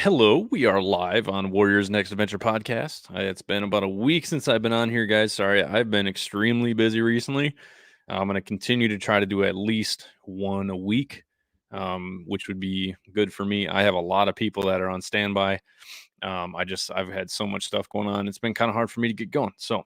Hello, we are live on Warriors Next Adventure podcast. It's been about a week since I've been on here, guys. Sorry, I've been extremely busy recently. I'm going to continue to try to do at least one a week, which would be good for me. I have a lot of people that are on standby. I've had so much stuff going on. It's been kind of hard for me to get going. So,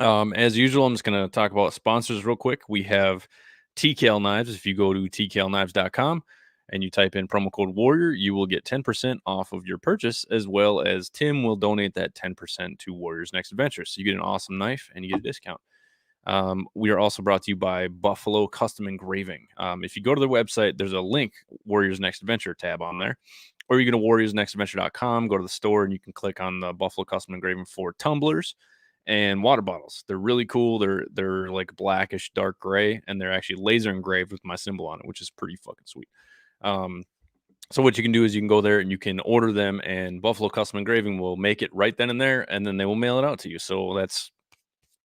as usual, I'm just going to talk about sponsors real quick. We have TKL Knives. If you go to tklknives.com and you type in promo code Warrior, you will get 10% off of your purchase, as well as Tim will donate that 10% to Warriors Next Adventure. So you get an awesome knife and you get a discount. We are also brought to you by Buffalo Custom Engraving. If you go to their website, there's a link, Warriors Next Adventure tab on there. Or you go to warriorsnextadventure.com, go to the store, and you can click on the Buffalo Custom Engraving for tumblers and water bottles. They're really cool. They're like blackish dark gray, and they're actually laser engraved with my symbol on it, which is pretty fucking sweet. So what you can do is you can go there and you can order them, and Buffalo Custom Engraving will make it right then and there, and then they will mail it out to you. So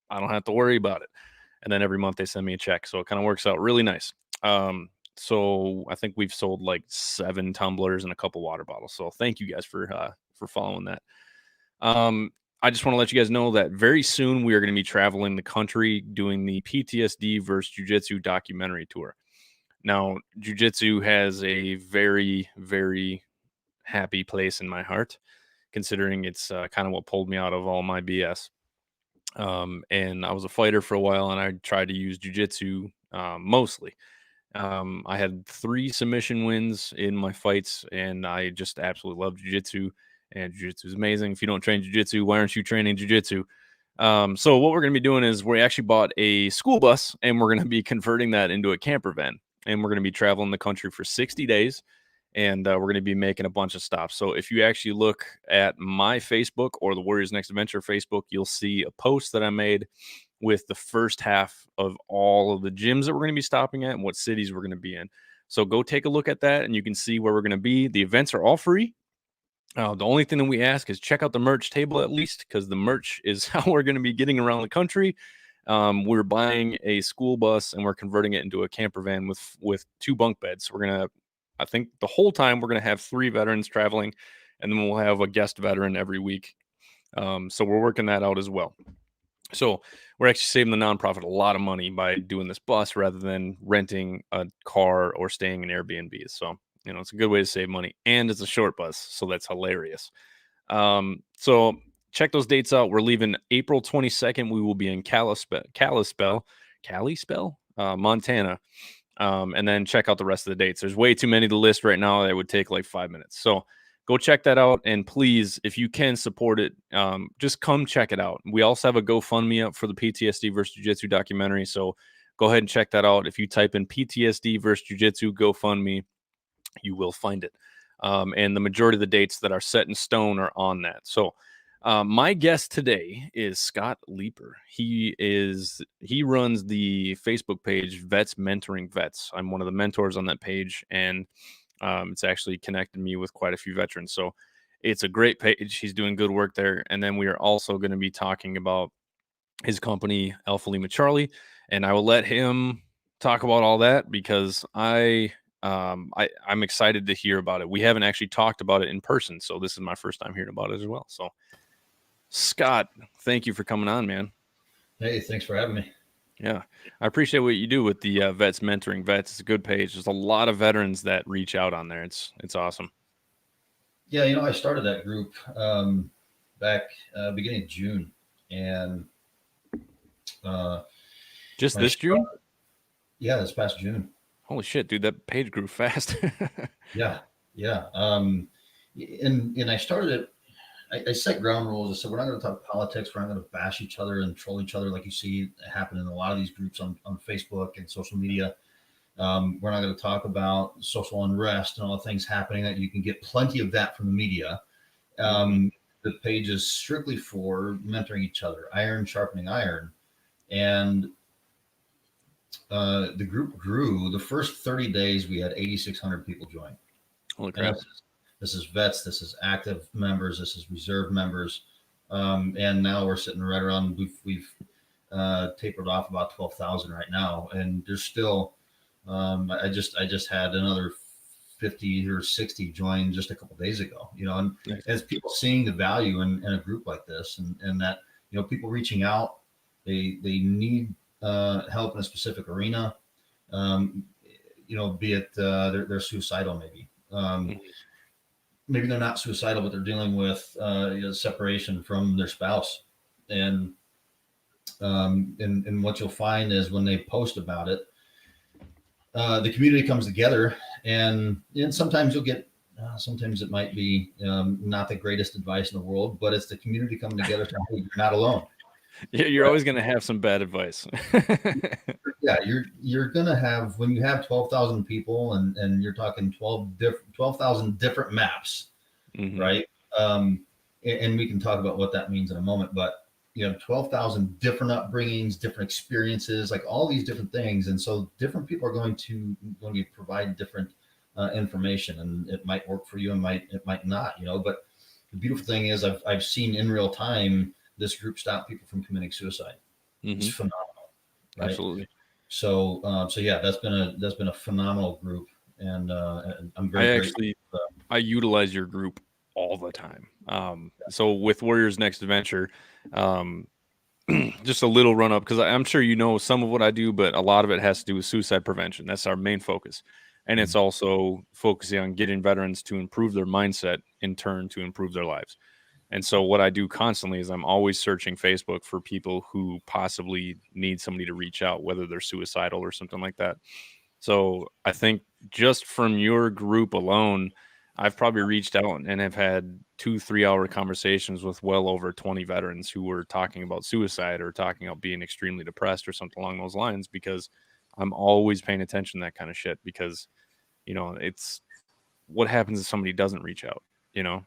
I don't have to worry about it. And then every month they send me a check. So it kind of works out really nice. So I think we've sold like 7 tumblers and a couple water bottles. So thank you guys for following that. I just want to let you guys know that very soon we are going to be traveling the country doing the PTSD versus Jiu Jitsu documentary tour. Now, Jiu Jitsu has a very, very happy place in my heart, considering it's kind of what pulled me out of all my BS. And I was a fighter for a while, and I tried to use Jiu Jitsu mostly. I had 3 submission wins in my fights, and I just absolutely love Jiu Jitsu. And Jiu Jitsu is amazing. If you don't train Jiu Jitsu, why aren't you training Jiu Jitsu? So what we're going to be doing is we actually bought a school bus, and we're going to be converting that into a camper van. And we're going to be traveling the country for 60 days. And we're going to be making a bunch of stops. So if you actually look at my Facebook or the Warriors Next Adventure Facebook, you'll see a post that I made with the first half of all of the gyms that we're going to be stopping at and what cities we're going to be in. So go take a look at that, and you can see where we're going to be. The events are all free. The only thing that we ask is check out the merch table at least, because the merch is how we're going to be getting around the country. We're buying a school bus and we're converting it into a camper van with 2 bunk beds. We're going to, I think the whole time we're going to have 3 veterans traveling, and then we'll have a guest veteran every week. So we're working that out as well. So we're actually saving the nonprofit a lot of money by doing this bus rather than renting a car or staying in Airbnb. So, it's a good way to save money, and it's a short bus. So that's hilarious. So check those dates out. We're leaving April 22nd. We will be in Kalispell, Montana. And then check out the rest of the dates. There's way too many to list right now. That would take like 5 minutes. So go check that out. And please, if you can support it, just come check it out. We also have a GoFundMe up for the PTSD versus Jiu Jitsu documentary. So go ahead and check that out. If you type in PTSD versus Jiu Jitsu GoFundMe, you will find it. And the majority of the dates that are set in stone are on that. So my guest today is Scott Leeper. He runs the Facebook page Vets Mentoring Vets. I'm one of the mentors on that page, and it's actually connected me with quite a few veterans. So it's a great page. He's doing good work there. And then we are also going to be talking about his company, Alpha Lima Charlie, and I will let him talk about all that because I'm excited to hear about it. We haven't actually talked about it in person, so this is my first time hearing about it as well. So Scott, thank you for coming on, man. Hey, thanks for having me. Yeah, I appreciate what you do with the Vets Mentoring Vets. It's a good page. There's a lot of veterans that reach out on there. It's awesome. Yeah, I started that group back beginning of June, and just this June? Yeah, this past June. Holy shit, dude, that page grew fast. Yeah. And I started it. I set ground rules. I said, we're not going to talk politics. We're not going to bash each other and troll each other like you see happen in a lot of these groups on Facebook and social media. We're not going to talk about social unrest and all the things happening that you can get plenty of that from the media. The page is strictly for mentoring each other, iron sharpening iron. And the group grew. The first 30 days, we had 8,600 people join. Holy crap. This is vets, this is active members, this is reserve members. And now we're sitting right around, we've tapered off about 12,000 right now. And there's still, I just had another 50 or 60 join just a couple days ago, and Nice. as people seeing the value in a group like this, and that, people reaching out, they need help in a specific arena, be it they're suicidal, maybe they're not suicidal, but they're dealing with separation from their spouse, and what you'll find is when they post about it, the community comes together, and sometimes you'll get, sometimes it might be not the greatest advice in the world, but it's the community coming together to, hey, you're not alone. Yeah, you're always going to have some bad advice. Yeah, you're going to have, when you have 12,000 people and you're talking 12,000 different maps, right? And we can talk about what that means in a moment, but 12,000 different upbringings, different experiences, like all these different things. And so different people are going to provide different information, and it might work for you and it might not, but the beautiful thing is I've seen in real time this group stop people from committing suicide. It's phenomenal. Right? Absolutely. So yeah, that's been a phenomenal group, and I'm very grateful. I utilize your group all the time. So with Warriors Next Adventure, just a little run up, because I'm sure some of what I do, but a lot of it has to do with suicide prevention. That's our main focus. And it's also focusing on getting veterans to improve their mindset, in turn to improve their lives. And so what I do constantly is I'm always searching Facebook for people who possibly need somebody to reach out, whether they're suicidal or something like that. So I think just from your group alone, I've probably reached out and have had 2-3 hour conversations with well over 20 veterans who were talking about suicide or talking about being extremely depressed or something along those lines, because I'm always paying attention to that kind of shit, because, it's what happens if somebody doesn't reach out, and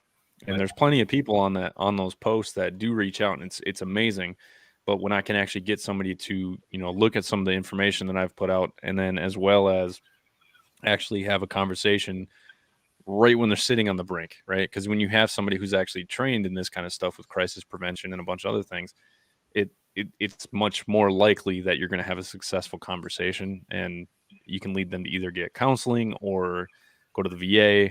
there's plenty of people on those posts that do reach out, and it's amazing. But when I can actually get somebody to, look at some of the information that I've put out, and then as well as actually have a conversation right when they're sitting on the brink, right? Because when you have somebody who's actually trained in this kind of stuff with crisis prevention and a bunch of other things, it's much more likely that you're going to have a successful conversation, and you can lead them to either get counseling or go to the VA,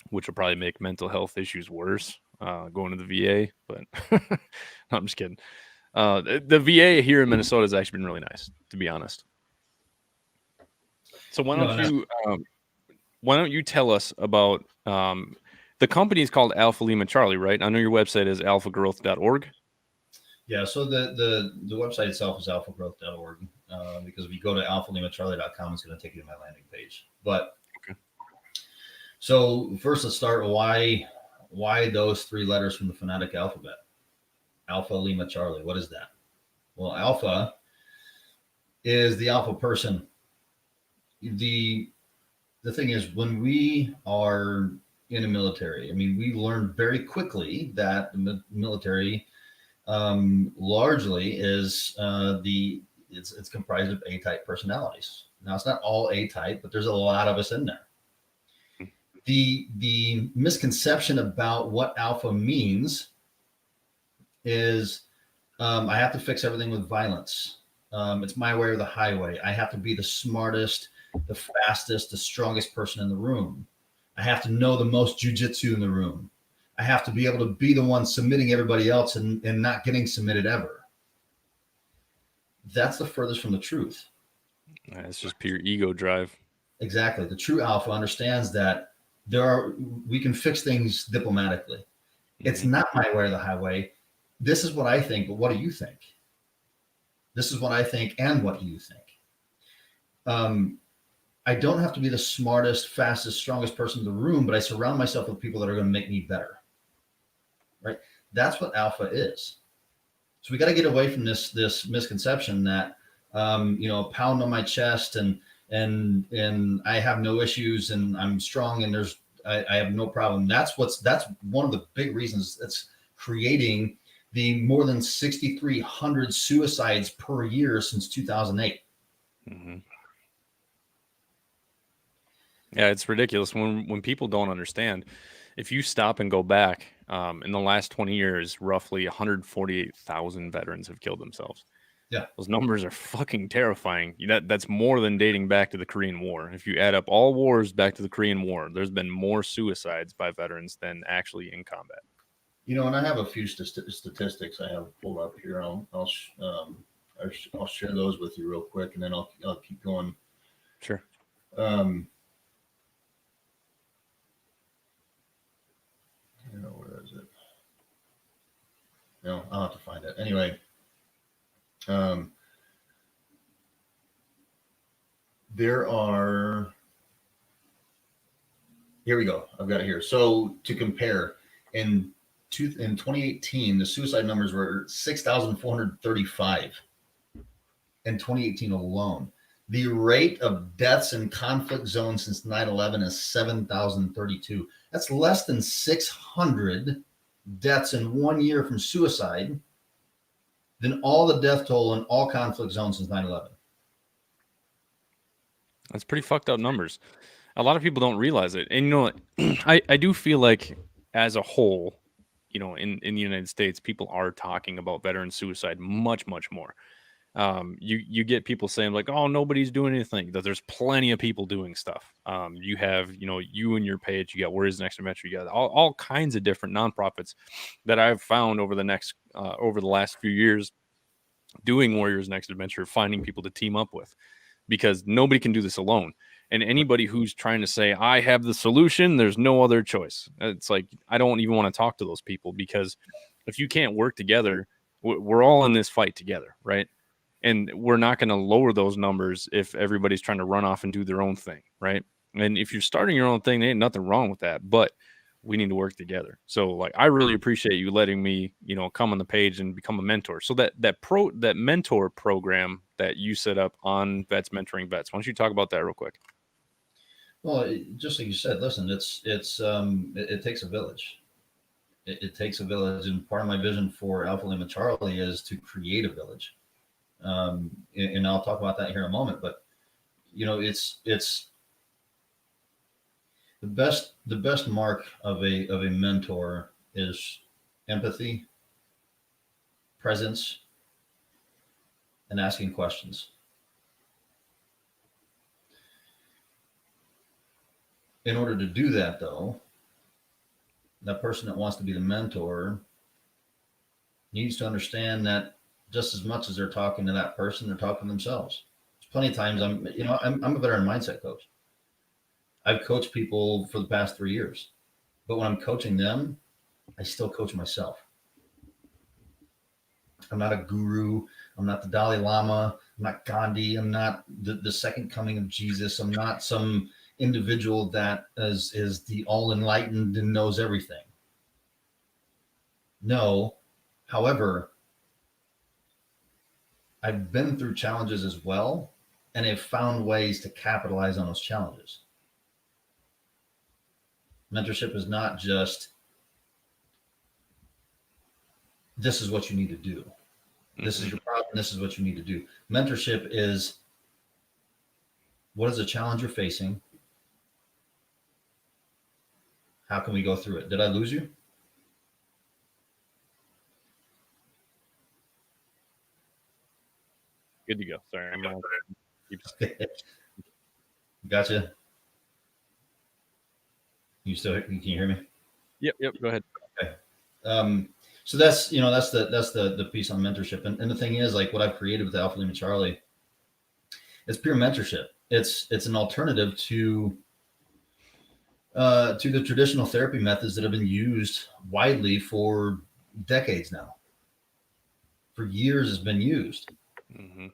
which will probably make mental health issues worse, going to the VA. But no, I'm just kidding. The VA here in Minnesota has actually been really nice, to be honest. So why don't you tell us about the company is called Alpha Lima Charlie, right? I know your website is alphagrowth.org. Yeah, so the website itself is alphagrowth.org, because if you go to alphalimacharlie.com, it's going to take you to my landing page. But so first, let's start why those 3 letters from the phonetic alphabet. Alpha Lima Charlie. What is that? Well, alpha is the alpha person. The thing is, when we are in the military, we learn very quickly that the military largely is it's comprised of A-type personalities. Now, it's not all A-type, but there's a lot of us in there. The misconception about what alpha means is I have to fix everything with violence. It's my way or the highway. I have to be the smartest, the fastest, the strongest person in the room. I have to know the most Jiu Jitsu in the room. I have to be able to be the one submitting everybody else and not getting submitted ever. That's the furthest from the truth. It's just pure ego drive. Exactly. The true alpha understands that we can fix things diplomatically. It's not my way or the highway. This is what I think, but what do you think? This is what I think, and what do you think? I don't have to be the smartest, fastest, strongest person in the room, but I surround myself with people that are going to make me better. Right? That's what alpha is. So we got to get away from this misconception that pound on my chest and I have no issues and I'm strong and I have no problem. That's one of the big reasons that's creating the more than 6,300 suicides per year since 2008. Yeah, it's ridiculous when people don't understand. If you stop and go back, in the last 20 years, roughly 148,000 veterans have killed themselves. Yeah. Those numbers are fucking terrifying. That's more than dating back to the Korean War. If you add up all wars back to the Korean War, there's been more suicides by veterans than actually in combat. And I have a few statistics I have pulled up here. I'll share those with you real quick, and then I'll keep going. Sure. Where is it? No, I'll have to find it. Anyway, there are. Here we go. I've got it here. So to compare, in 2018, the suicide numbers were 6,435 in 2018 alone. The rate of deaths in conflict zones since 9/11 is 7,032. That's less than 600 deaths in 1 year from suicide than all the death toll in all conflict zones since 9/11. That's pretty fucked up numbers. A lot of people don't realize it. And I do feel like as a whole, in the United States, people are talking about veteran suicide much, much more. You get people saying like, oh, nobody's doing anything. That there's plenty of people doing stuff. You have, you and your page, you got Warriors Next Adventure, you got all kinds of different nonprofits that I've found over the last few years doing Warriors Next Adventure, finding people to team up with, because nobody can do this alone. And anybody who's trying to say, I have the solution, there's no other choice. It's like, I don't even want to talk to those people, because if you can't work together, we're all in this fight together, right? And we're not going to lower those numbers if everybody's trying to run off and do their own thing, right? And if you're starting your own thing, there ain't nothing wrong with that, but we need to work together. So like, I really appreciate you letting me, come on the page and become a mentor. So that mentor program that you set up on Vets Mentoring Vets, why don't you talk about that real quick? Well, just like you said, listen, it takes a village. It takes a village, and part of my vision for Alpha Lima Charlie is to create a village. And I'll talk about that here in a moment. But it's the best mark of a mentor is empathy, presence, and asking questions. In order to do that, though, that person that wants to be the mentor needs to understand that just as much as they're talking to that person, they're talking to themselves. There's plenty of times I'm a veteran mindset coach. I've coached people for the past 3 years, but when I'm coaching them, I still coach myself. I'm not a guru. I'm not the Dalai Lama. I'm not Gandhi. I'm not the second coming of Jesus. I'm not some individual that is the all enlightened and knows everything. No. However, I've been through challenges as well, and I've found ways to capitalize on those challenges. Mentorship is not just, this is what you need to do. This is your problem. This is what you need to do. Mentorship is, what is the challenge you're facing? How can we go through it? Did I lose you? Good to go. Sorry. Gotcha. Can you hear me? Yep. Go ahead. Okay. So that's the piece on mentorship. And the thing is, like, what I've created with Alpha Lima Charlie, it's pure mentorship. It's an alternative to the traditional therapy methods that have been used widely for decades now. For years, it's been used. Mm-hmm.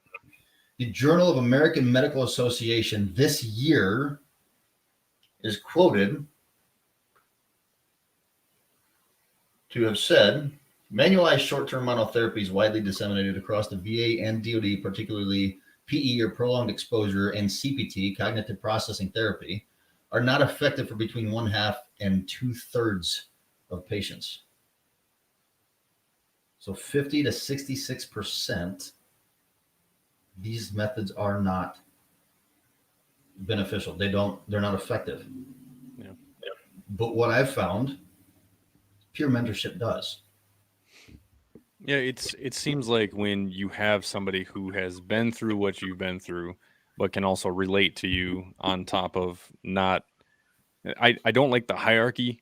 The Journal of American Medical Association this year is quoted to have said, manualized short-term monotherapy is widely disseminated across the VA and DoD, particularly PE or prolonged exposure and CPT, cognitive processing therapy, are not effective for between 1/2 and 2/3 of patients. So 50 to 66%, these methods are not beneficial. They're not effective. Yeah. But what I've found, pure mentorship does. Yeah, it seems like when you have somebody who has been through what you've been through, but can also relate to you on top of not. I don't like the hierarchy.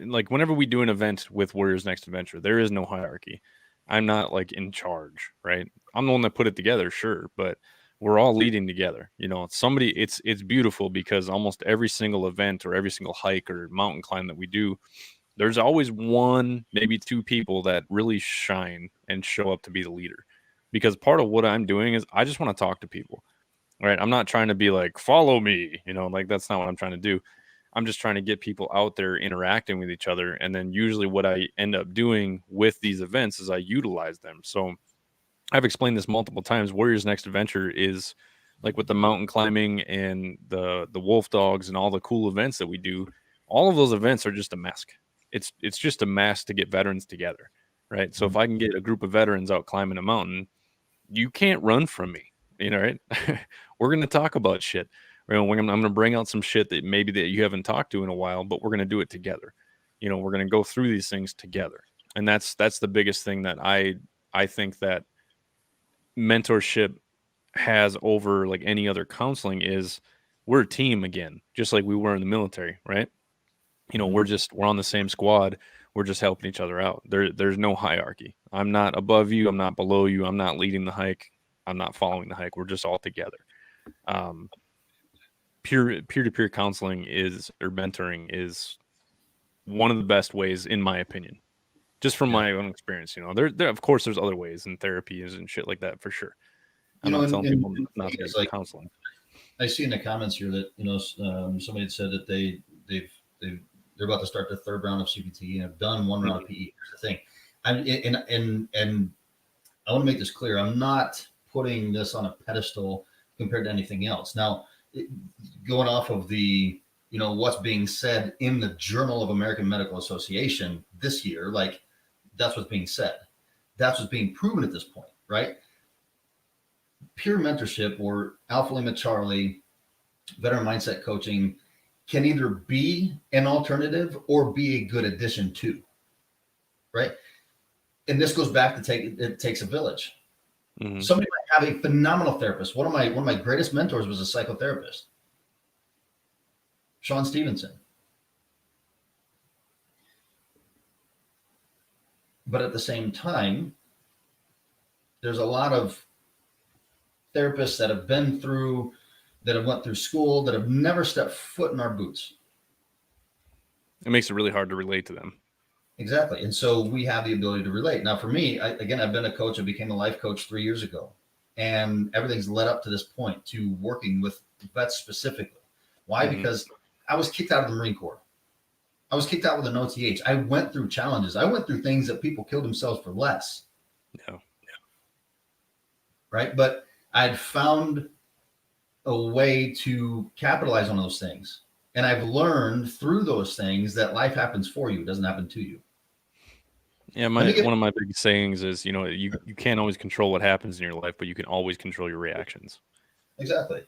Like whenever we do an event with Warriors Next Adventure, there is no hierarchy. I'm not like in charge, right? I'm the one that put it together, sure, but we're all leading together. Somebody. It's beautiful because almost every single event or every single hike or mountain climb that we do, there's always one, maybe two people that really shine and show up to be the leader. Because part of what I'm doing is I just want to talk to people, right? I'm not trying to be like, follow me, like that's not what I'm trying to do. I'm just trying to get people out there interacting with each other. And then usually what I end up doing with these events is I utilize them. So I've explained this multiple times. Warriors Next Adventure is like with the mountain climbing and the wolf dogs and all the cool events that we do. All of those events are just a mask. It's just a mask to get veterans together, right? So if I can get a group of veterans out climbing a mountain, you can't run from me, right? We're gonna talk about shit. I'm gonna bring out some shit that maybe that you haven't talked to in a while, but we're gonna do it together. We're gonna go through these things together, and that's the biggest thing that I think that mentorship has over like any other counseling is we're a team again, just like we were in the military, right? We're on the same squad. We're just helping each other out. There's no hierarchy. I'm not above you. I'm not below you. I'm not leading the hike. I'm not following the hike. We're just all together. Um, peer-to-peer counseling or mentoring is one of the best ways, in my opinion, just from Yeah. my own experience. There of course there's other ways and therapies and shit like that for sure. I'm not telling people not to get It's like counseling. I see in the comments here that somebody had said that they're about to start the third round of CPT and have done one round of PE. Here's the thing, and I want to make this clear. I'm not putting this on a pedestal compared to anything else. Now, going off of the what's being said in the Journal of American Medical Association this year, like that's what's being said. That's what's being proven at this point, right? Peer mentorship or Alpha Lima Charlie, veteran mindset coaching can either be an alternative or be a good addition to, right? And this goes back to it takes a village. Mm-hmm. Somebody might have a phenomenal therapist. One of my greatest mentors was a psychotherapist, Sean Stevenson. But at the same time, there's a lot of therapists that have been through, that have went through school, that have never stepped foot in our boots. It makes it really hard to relate to them. Exactly. And so we have the ability to relate. Now, for me, I've been a coach. I became a life coach 3 years ago. And everything's led up to this point to working with vets specifically. Why? Mm-hmm. Because I was kicked out of the Marine Corps. I was kicked out with an OTH. I went through challenges. I went through things that people killed themselves for less. No. Right? But I'd found a way to capitalize on those things. And I've learned through those things that life happens for you. It doesn't happen to you. Yeah, one of my big sayings is, you can't always control what happens in your life, but you can always control your reactions. Exactly.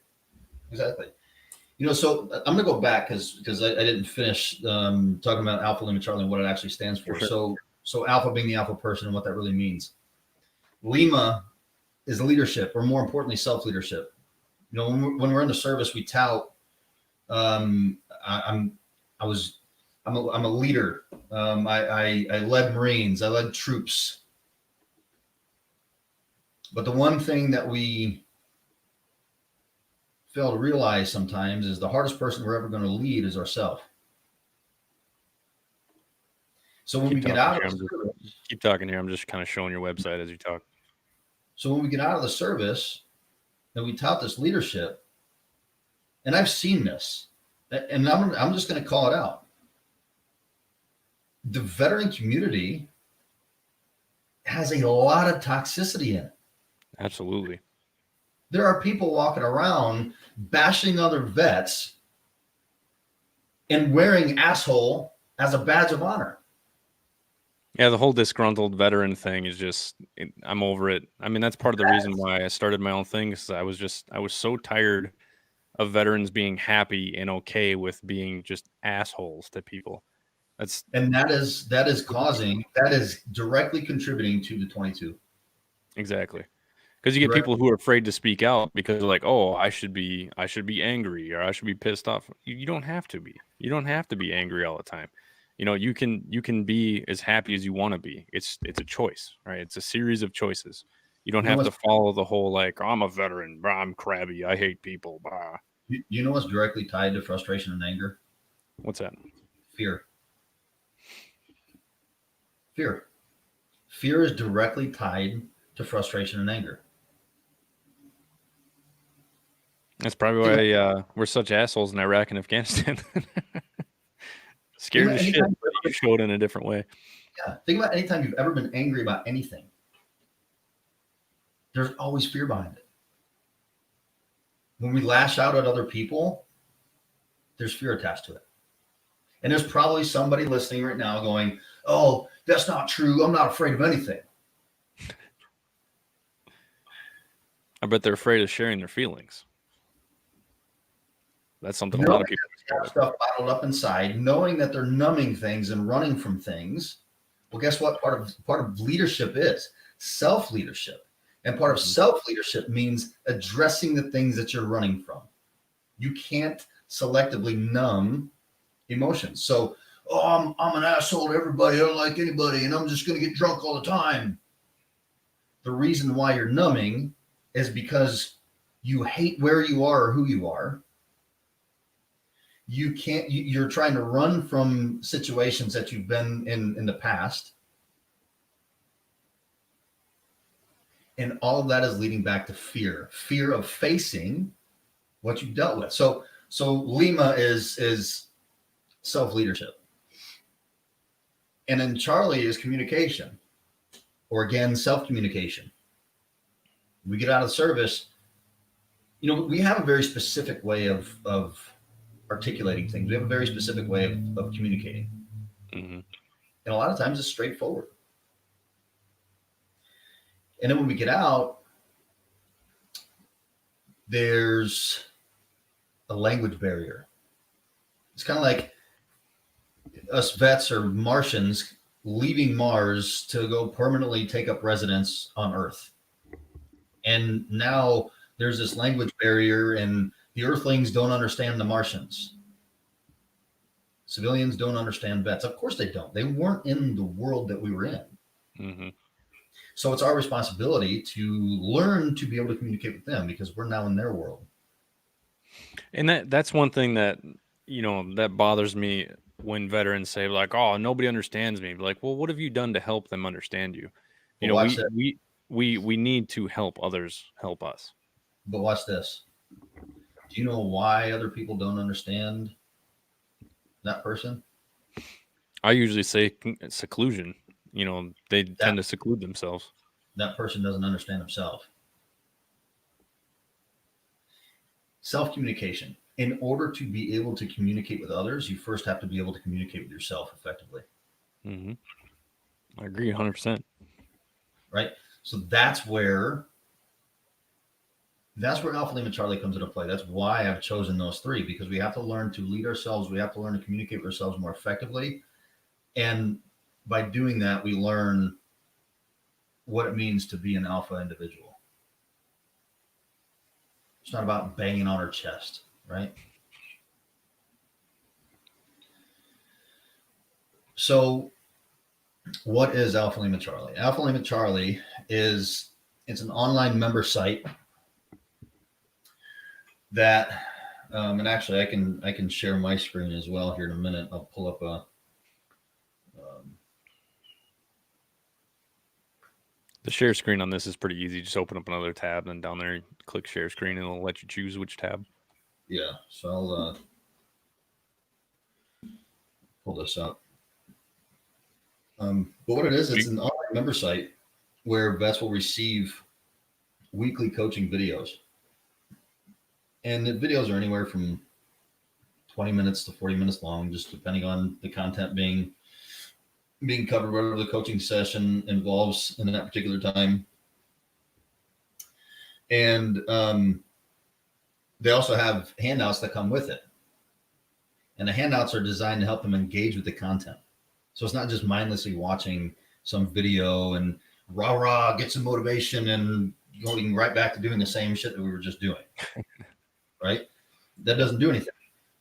So I'm going to go back because I didn't finish talking about Alpha Lima Charlie and what it actually stands for. Sure. So Alpha being the alpha person and what that really means. Lima is leadership, or more importantly, self-leadership. When we're in the service, we tout. I'm a leader. I led Marines. I led troops. But the one thing that we fail to realize sometimes is the hardest person we're ever going to lead is ourselves. So when we get out of the service, keep talking here. I'm just kind of showing your website as you talk. So when we get out of the service and we tout this leadership, and I've seen this, and I'm just going to call it out. The veteran community has a lot of toxicity in it. Absolutely. There are people walking around bashing other vets and wearing asshole as a badge of honor. Yeah, the whole disgruntled veteran thing is just, I'm over it. I mean, that's part of the reason why I started my own thing, because I was so tired of veterans being happy and okay with being just assholes to people. And that is directly contributing to the 22. Exactly. Because you get people who are afraid to speak out because they're like, oh, I should be angry or I should be pissed off. You don't have to be. You don't have to be angry all the time. You can be as happy as you want to be. It's a choice, right? It's a series of choices. You don't have to follow the whole like, I'm a veteran, I'm crabby, I hate people. Blah. You know what's directly tied to frustration and anger? What's that? Fear. Fear is directly tied to frustration and anger. That's probably why we're such assholes in Iraq and Afghanistan. Scared as shit, but you show it in a different way. Yeah. Think about any time you've ever been angry about anything. There's always fear behind it. When we lash out at other people, there's fear attached to it. And there's probably somebody listening right now going, oh, that's not true. I'm not afraid of anything. I bet they're afraid of sharing their feelings. That's something a lot of people have stuff bottled up inside, knowing that they're numbing things and running from things. Well, guess what? Part of leadership is self-leadership. And part of self-leadership means addressing the things that you're running from. You can't selectively numb emotions. So, oh, I'm an asshole to everybody. I don't like anybody, and I'm just going to get drunk all the time. The reason why you're numbing is because you hate where you are or who you are. You're trying to run from situations that you've been in the past. And all of that is leading back to fear of facing what you've dealt with. So Lima is self-leadership. And then Charlie is communication, or again, self-communication. We get out of service. We have a very specific way of articulating things. We have a very specific way of communicating. Mm-hmm. And a lot of times it's straightforward. And then when we get out, there's a language barrier. It's kind of like us vets or Martians leaving Mars to go permanently take up residence on Earth. And now there's this language barrier, and the Earthlings don't understand the Martians. Civilians don't understand vets. Of course they don't. They weren't in the world that we were in. Mm-hmm. So it's our responsibility to learn to be able to communicate with them because we're now in their world. And that's one thing that, that bothers me when veterans say like, oh, nobody understands me. Like, well, what have you done to help them understand you? We need to help others help us. But watch this. Do you know why other people don't understand that person? I usually say seclusion. They tend to seclude themselves. That person doesn't understand himself. Self-communication. In order to be able to communicate with others, you first have to be able to communicate with yourself effectively. Mm-hmm. I agree 100%. Right? So that's where Alpha, Lima, Charlie comes into play. That's why I've chosen those three, because we have to learn to lead ourselves. We have to learn to communicate with ourselves more effectively. And by doing that, we learn what it means to be an alpha individual. It's not about banging on our chest, right? So what is Alpha Lima Charlie? Alpha Lima Charlie it's an online member site that, and actually I can share my screen as well here in a minute. I'll pull up the share screen on this is pretty easy. Just open up another tab, and down there, click share screen, and it'll let you choose which tab. Yeah, so I'll pull this up. But what it is, it's an online member site where vets will receive weekly coaching videos. And the videos are anywhere from 20 minutes to 40 minutes long, just depending on the content being covered, whatever the coaching session involves in that particular time. And they also have handouts that come with it. And the handouts are designed to help them engage with the content. So it's not just mindlessly watching some video and rah, get some motivation and going right back to doing the same shit that we were just doing. Right? That doesn't do anything.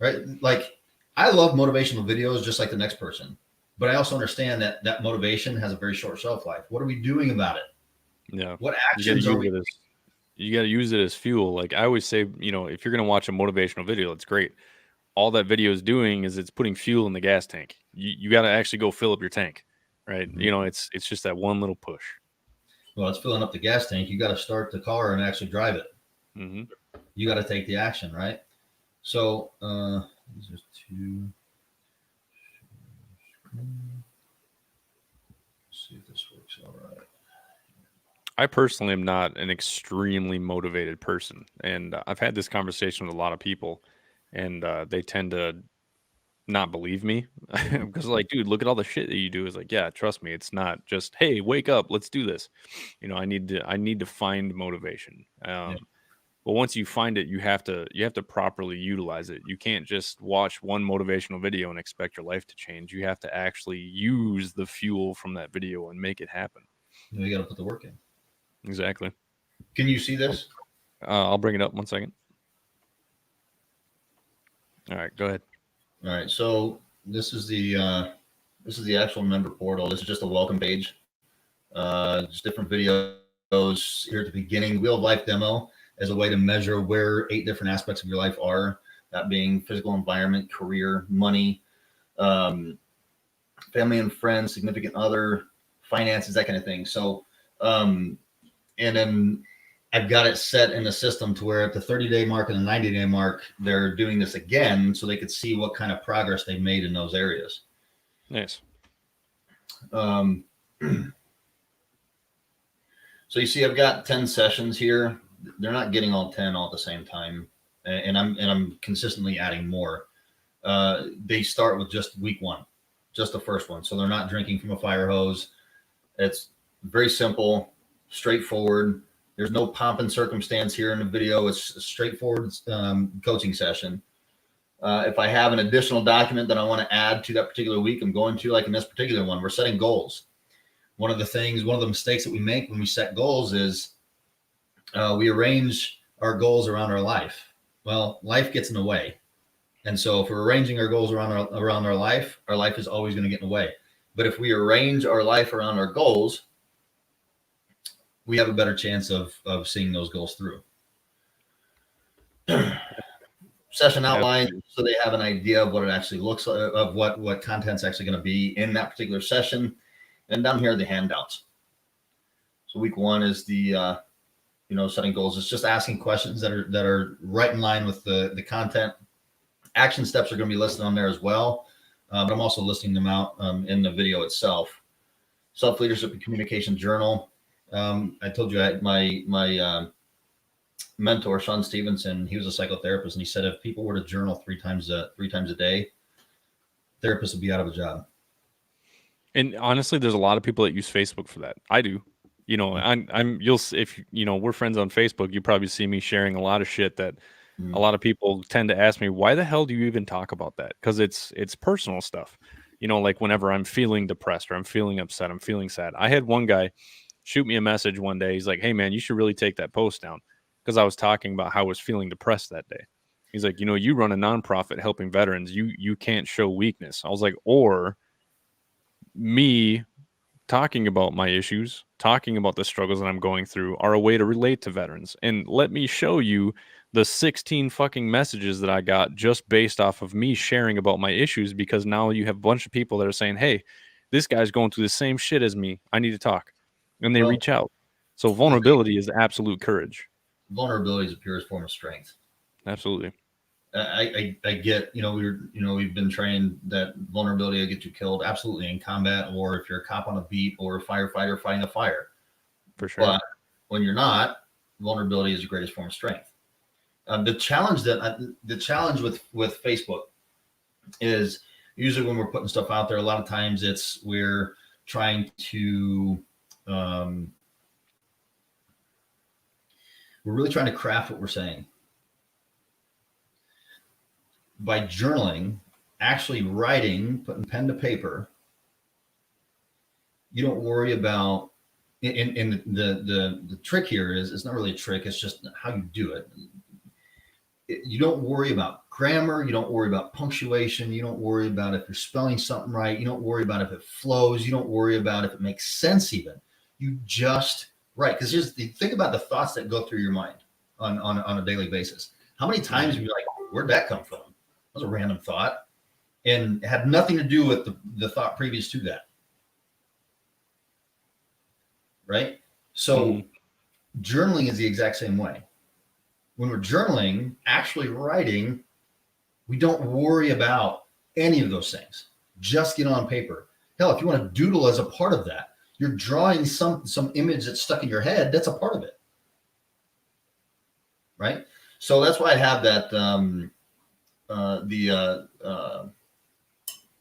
Right? Like, I love motivational videos just like the next person, but I also understand that that motivation has a very short shelf life. What are we doing about it? Yeah. What actions are we? You got to use it as fuel. Like I always say, if you're going to watch a motivational video, it's great. All that video is doing is it's putting fuel in the gas tank. You got to actually go fill up your tank, right? Mm-hmm. It's just that one little push. Well, it's filling up the gas tank. You got to start the car and actually drive it. Mm-hmm. You got to take the action, right? So these are two. Let's see if this works all right. I personally am not an extremely motivated person, and I've had this conversation with a lot of people, and they tend to not believe me because, like, dude, look at all the shit that you do. Is like, yeah, trust me, it's not just, hey, wake up, let's do this. I need to find motivation. Yeah. But once you find it, you have to properly utilize it. You can't just watch one motivational video and expect your life to change. You have to actually use the fuel from that video and make it happen. You got to put the work in. Exactly. Can you see this? I'll bring it up 1 second. All right, go ahead. All right. So this is the actual member portal. This is just a welcome page. Just different videos here at the beginning. Wheel of Life demo as a way to measure where 8 different aspects of your life are. That being physical environment, career, money, family and friends, significant other, finances, that kind of thing. So, and then I've got it set in the system to where at the 30-day mark and the 90-day mark, they're doing this again so they could see what kind of progress they've made in those areas. Nice. So you see, I've got 10 sessions here. They're not getting all 10 all at the same time, and I'm consistently adding more. They start with just week 1, just the first one. So they're not drinking from a fire hose. It's very simple, straightforward. There's no pomp and circumstance here in the video. It's a straightforward coaching session. If I have an additional document that I want to add to that particular week, I'm going to, like in this particular one, we're setting goals. One of the mistakes that we make when we set goals is we arrange our goals around our life. Well, life gets in the way. And so if we're arranging our goals around our life is always going to get in the way. But if we arrange our life around our goals, we have a better chance of seeing those goals through. Session outlines, so they have an idea of what it actually looks like, of what content's actually going to be in that particular session. And down here are the handouts. So week 1 is the setting goals. It's just asking questions that are right in line with the content. Action steps are going to be listed on there as well, but I'm also listing them out in the video itself. Self-leadership and communication journal. I told you I had my mentor, Sean Stevenson. He was a psychotherapist, and he said if people were to journal three times a day, therapists would be out of a job. And honestly, there's a lot of people that use Facebook for that. I do. If we're friends on Facebook, you probably see me sharing a lot of shit that a lot of people tend to ask me, why the hell do you even talk about that? Because it's personal stuff. Like whenever I'm feeling depressed or I'm feeling upset, I'm feeling sad. I had one guy shoot me a message one day. He's like, hey man, you should really take that post down, because I was talking about how I was feeling depressed that day. He's like, you run a nonprofit helping veterans. You can't show weakness. I was like, or me talking about my issues, talking about the struggles that I'm going through are a way to relate to veterans. And let me show you the 16 fucking messages that I got just based off of me sharing about my issues, because now you have a bunch of people that are saying, hey, this guy's going through the same shit as me. I need to talk. And they reach out. So vulnerability is absolute courage. Vulnerability is the purest form of strength. Absolutely. I get, we've been trained that vulnerability will get you killed. Absolutely. In combat, or if you're a cop on a beat, or a firefighter fighting a fire. For sure. But when you're not, vulnerability is the greatest form of strength. The challenge with Facebook is usually when we're putting stuff out there, a lot of times we're trying to, we're really trying to craft what we're saying. By journaling, actually writing, putting pen to paper, You don't worry about, and the trick here is, it's not really a trick. It's just how you do it. You don't worry about grammar. You don't worry about punctuation. You don't worry about if you're spelling something right. You don't worry about if it flows. You don't worry about if it makes sense even. You just write. Because here's the think about the thoughts that go through your mind on a daily basis. How many times are you like, where'd that come from? That was a random thought and had nothing to do with the thought previous to that. Right? So journaling is the exact same way. When we're journaling, actually writing, we don't worry about any of those things. Just get on paper. Hell, if you want to doodle as a part of that, you're drawing some image that's stuck in your head. That's a part of it. Right? So that's why I have that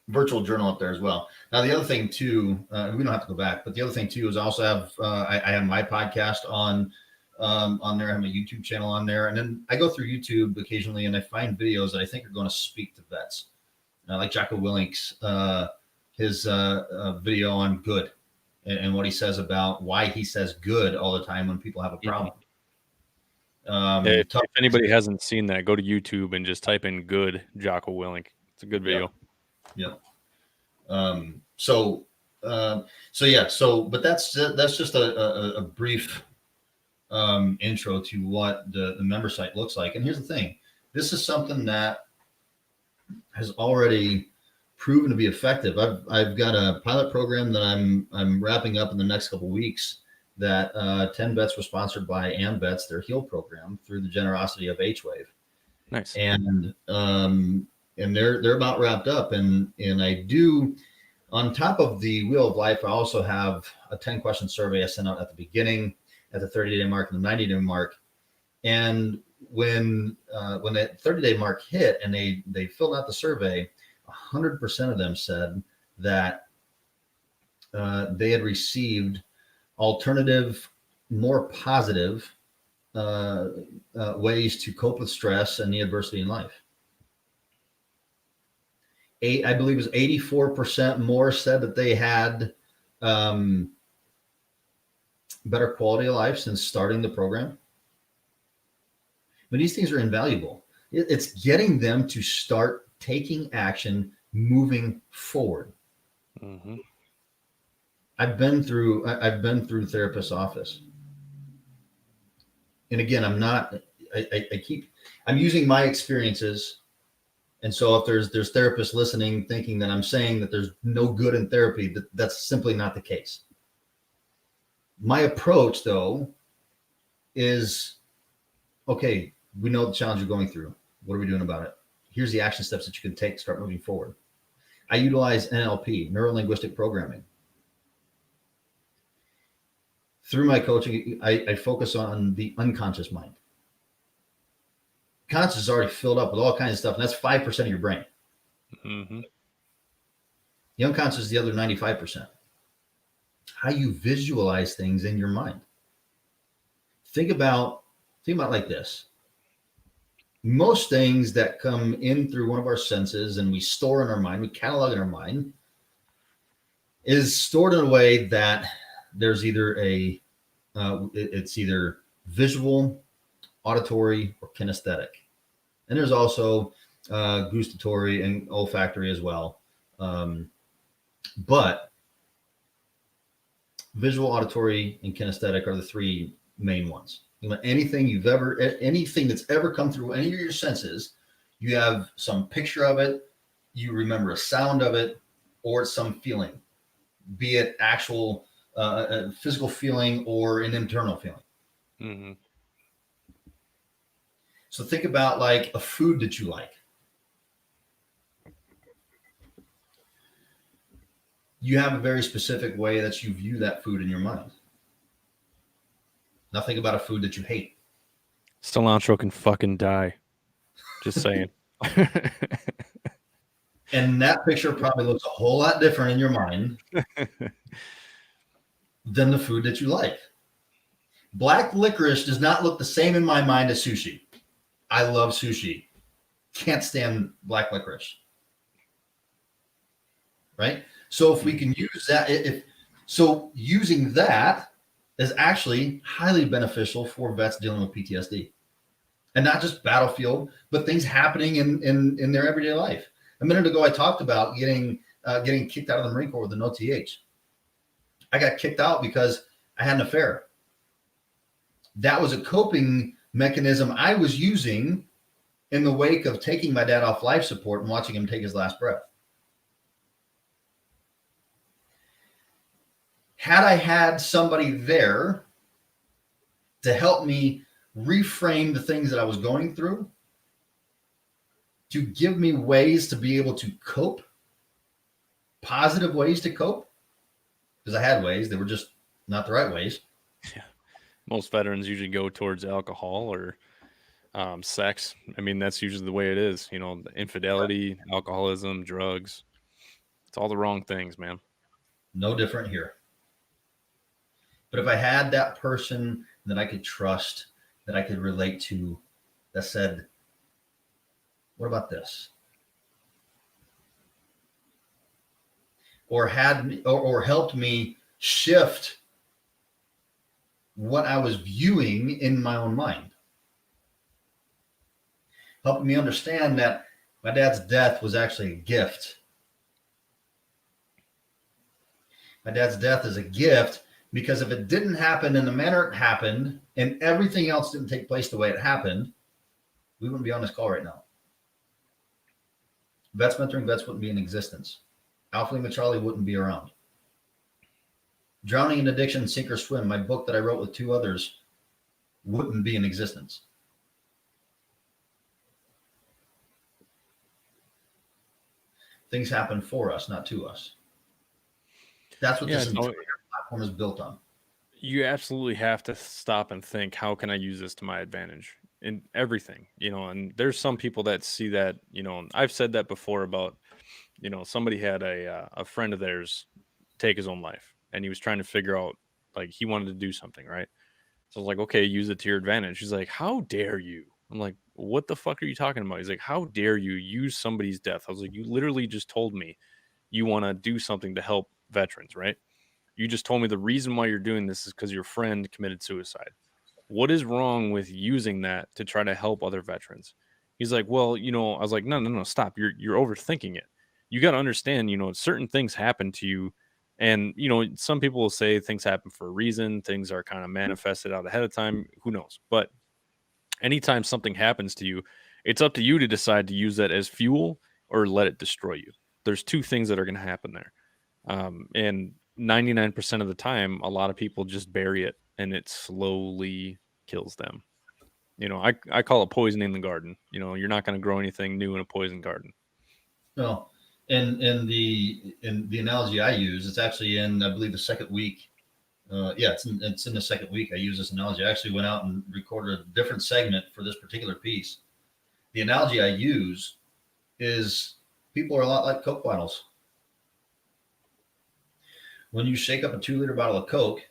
virtual journal up there as well. Now, the other thing too, we don't have to go back, but the other thing too is I also have I have my podcast on there. I have a YouTube channel on there, and then I go through YouTube occasionally, and I find videos that I think are going to speak to vets, like Jocko Willink's his video on good and what he says about why he says good all the time when people have a problem. If anybody hasn't seen that, go to YouTube and just type in "good" Jocko Willink. It's a good video. Yeah. So but that's just a brief intro to what the member site looks like. And here's the thing: this is something that has already proven to be effective. I've got a pilot program that I'm wrapping up in the next couple of weeks. That 10 vets were sponsored by AMVETS, their HEAL program, through the generosity of H-Wave. Nice. And they're about wrapped up. And I do, on top of the Wheel of Life, I also have a 10-question survey I sent out at the beginning, at the 30-day mark and the 90-day mark. And when that 30-day mark hit and they filled out the survey, 100% of them said that they had received alternative, more positive ways to cope with stress and the adversity in life. I believe it was 84% more said that they had better quality of life since starting the program. But these things are invaluable. It's getting them to start taking action, moving forward. Mm-hmm. I've been through therapist's office. And again, I'm using my experiences. And so if there's therapists listening thinking that I'm saying that there's no good in therapy, that's simply not the case. My approach though is, okay, we know the challenge you're going through. What are we doing about it? Here's the action steps that you can take to start moving forward. I utilize Nlp, Neuro-Linguistic Programming. Through my coaching, I focus on the unconscious mind. Conscious is already filled up with all kinds of stuff, and that's 5% of your brain. Mm-hmm. The unconscious is the other 95%. How you visualize things in your mind. Think about it like this. Most things that come in through one of our senses and we store in our mind, we catalog in our mind, is stored in a way that there's either it's either visual, auditory, or kinesthetic. And there's also gustatory and olfactory as well. But visual, auditory, and kinesthetic are the three main ones. Anything that's ever come through any of your senses, you have some picture of it, you remember a sound of it, or it's some feeling, be it actual a physical feeling or an internal feeling. Mm-hmm. So think about like a food that you like. You have a very specific way that you view that food in your mind. Now think about a food that you hate. Cilantro can fucking die. Just saying. And that picture probably looks a whole lot different in your mind than the food that you like. Black licorice does not look the same in my mind as sushi. I love sushi. Can't stand black licorice. Right? So if we can use that, So using that is actually highly beneficial for vets dealing with PTSD, and not just battlefield, but things happening in their everyday life. A minute ago, I talked about getting kicked out of the Marine Corps with an OTH. I got kicked out because I had an affair. That was a coping mechanism I was using in the wake of taking my dad off life support and watching him take his last breath. Had I had somebody there to help me reframe the things that I was going through, to give me ways to be able to cope, positive ways to cope, because I had ways, they were just not the right ways. Yeah. Most veterans usually go towards alcohol or sex. I mean, that's usually the way it is. You know, infidelity, alcoholism, drugs. It's all the wrong things, man. No different here. But if I had that person that I could trust, that I could relate to, that said, what about this? Or had me, or helped me shift what I was viewing in my own mind. Helping me understand that my dad's death was actually a gift. My dad's death is a gift because if it didn't happen in the manner it happened and everything else didn't take place the way it happened, we wouldn't be on this call right now. Vets mentoring vets wouldn't be in existence. Alpha Lima Charlie wouldn't be around. Drowning in Addiction, Sink or Swim, my book that I wrote with two others, wouldn't be in existence. Things happen for us, not to us. That's what this entire platform is built on. You absolutely have to stop and think, how can I use this to my advantage in everything? You know, and there's some people that see that, you know, I've said that before about, you know, somebody had a friend of theirs take his own life, and he was trying to figure out, like, he wanted to do something, right? So I was like, okay, use it to your advantage. He's like, how dare you? I'm like, what the fuck are you talking about? He's like, how dare you use somebody's death? I was like, you literally just told me you want to do something to help veterans, right? You just told me the reason why you're doing this is because your friend committed suicide. What is wrong with using that to try to help other veterans? He's like, well, you know, I was like, no, stop. You're overthinking it. You got to understand, you know, certain things happen to you. And, you know, some people will say things happen for a reason. Things are kind of manifested out ahead of time. Who knows? But anytime something happens to you, it's up to you to decide to use that as fuel or let it destroy you. There's two things that are going to happen there. And 99% of the time, a lot of people just bury it and it slowly kills them. You know, I call it poisoning the garden. You know, you're not going to grow anything new in a poison garden. No, in the analogy I use, it's actually in, I believe, the second week. It's in the second week. I use this analogy. I actually went out and recorded a different segment for this particular piece. The analogy I use is people are a lot like Coke bottles. When you shake up a 2-liter bottle of Coke,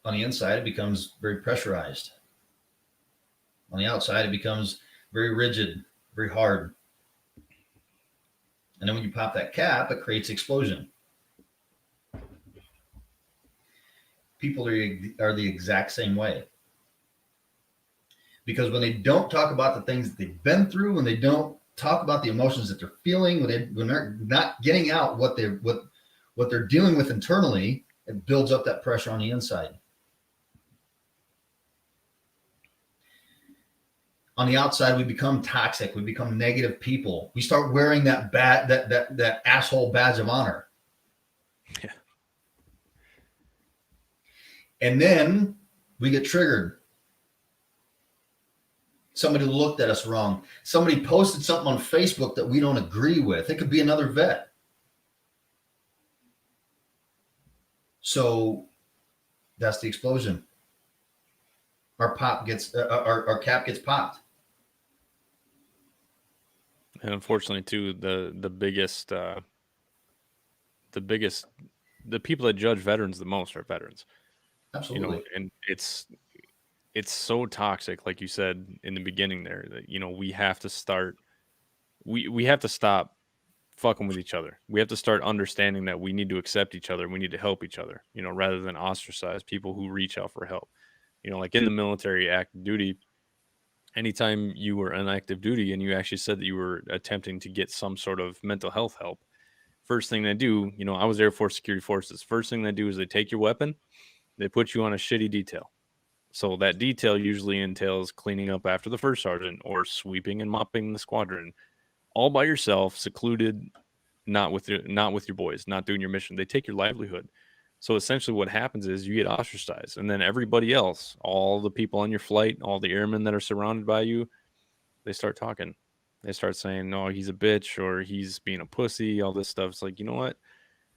on the inside, it becomes very pressurized. On the outside, it becomes very rigid, very hard. And then when you pop that cap, it creates explosion. People are the exact same way. Because when they don't talk about the things that they've been through, when they don't talk about the emotions that they're feeling, when they're not getting out what they're dealing with internally, it builds up that pressure on the inside. On the outside, we become toxic. We become negative people. We start wearing that asshole badge of honor. Yeah. And then we get triggered. Somebody looked at us wrong. Somebody posted something on Facebook that we don't agree with. It could be another vet. So that's the explosion. Our cap gets popped. And unfortunately, too, the people that judge veterans the most are veterans. Absolutely. You know, and it's so toxic, like you said in the beginning there, that, you know, we have to stop fucking with each other. We have to start understanding that we need to accept each other. We need to help each other, rather than ostracize people who reach out for help. Like in the military, active duty, anytime you were on active duty and you actually said that you were attempting to get some sort of mental health help, first thing they do, I was Air Force Security Forces. First thing they do is they take your weapon, they put you on a shitty detail. So that detail usually entails cleaning up after the first sergeant or sweeping and mopping the squadron, all by yourself, secluded, not with your boys, not doing your mission. They take your livelihood. So essentially what happens is you get ostracized, and then everybody else, all the people on your flight, all the airmen that are surrounded by you, they start talking. They start saying, "No, he's a bitch," or "He's being a pussy," all this stuff. It's like, you know what?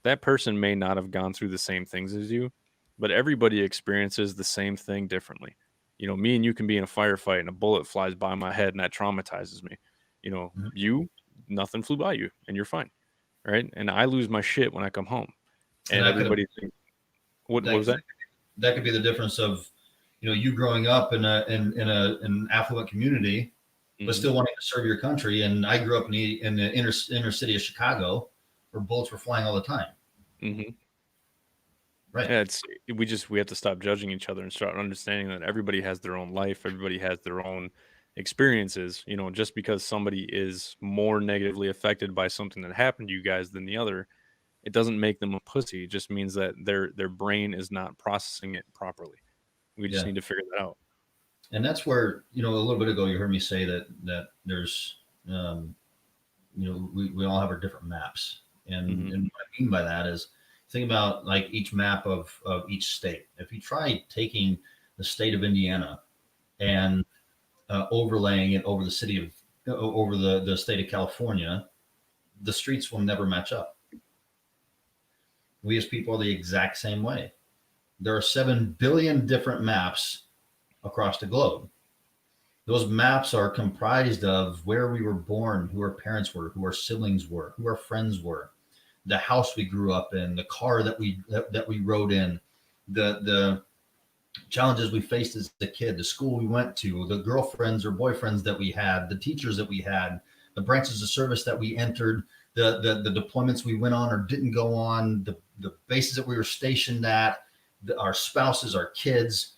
That person may not have gone through the same things as you, but everybody experiences the same thing differently. Me and you can be in a firefight and a bullet flies by my head and that traumatizes me. Mhm. Nothing flew by you and you're fine. Right. And I lose my shit when I come home. And And everybody thinks, what that was that? that could be the difference of, you growing up in an affluent community, but Hmm. still wanting to serve your country. And I grew up in the inner city of Chicago, where bullets were flying all the time. Hmm. Right. Yeah, we have to stop judging each other and start understanding that everybody has their own life, everybody has their own experiences. Just because somebody is more negatively affected by something that happened to you guys than the other, it doesn't make them a pussy. It just means that their brain is not processing it properly. We just Yeah. need to figure that out. And that's where, a little bit ago, you heard me say that there's, um, we all have our different maps. And, Hmm. and what I mean by that is, think about like each map of each state. If you try taking the state of Indiana and overlaying it over the city of, over the state of California, the streets will never match up. We as people are the exact same way. There are 7 billion different maps across the globe. Those maps are comprised of where we were born, who our parents were, who our siblings were, who our friends were, the house we grew up in, the car that we rode in, the challenges we faced as a kid, the school we went to, the girlfriends or boyfriends that we had, the teachers that we had, the branches of service that we entered, the deployments we went on or didn't go on, the bases that we were stationed at, our spouses, our kids.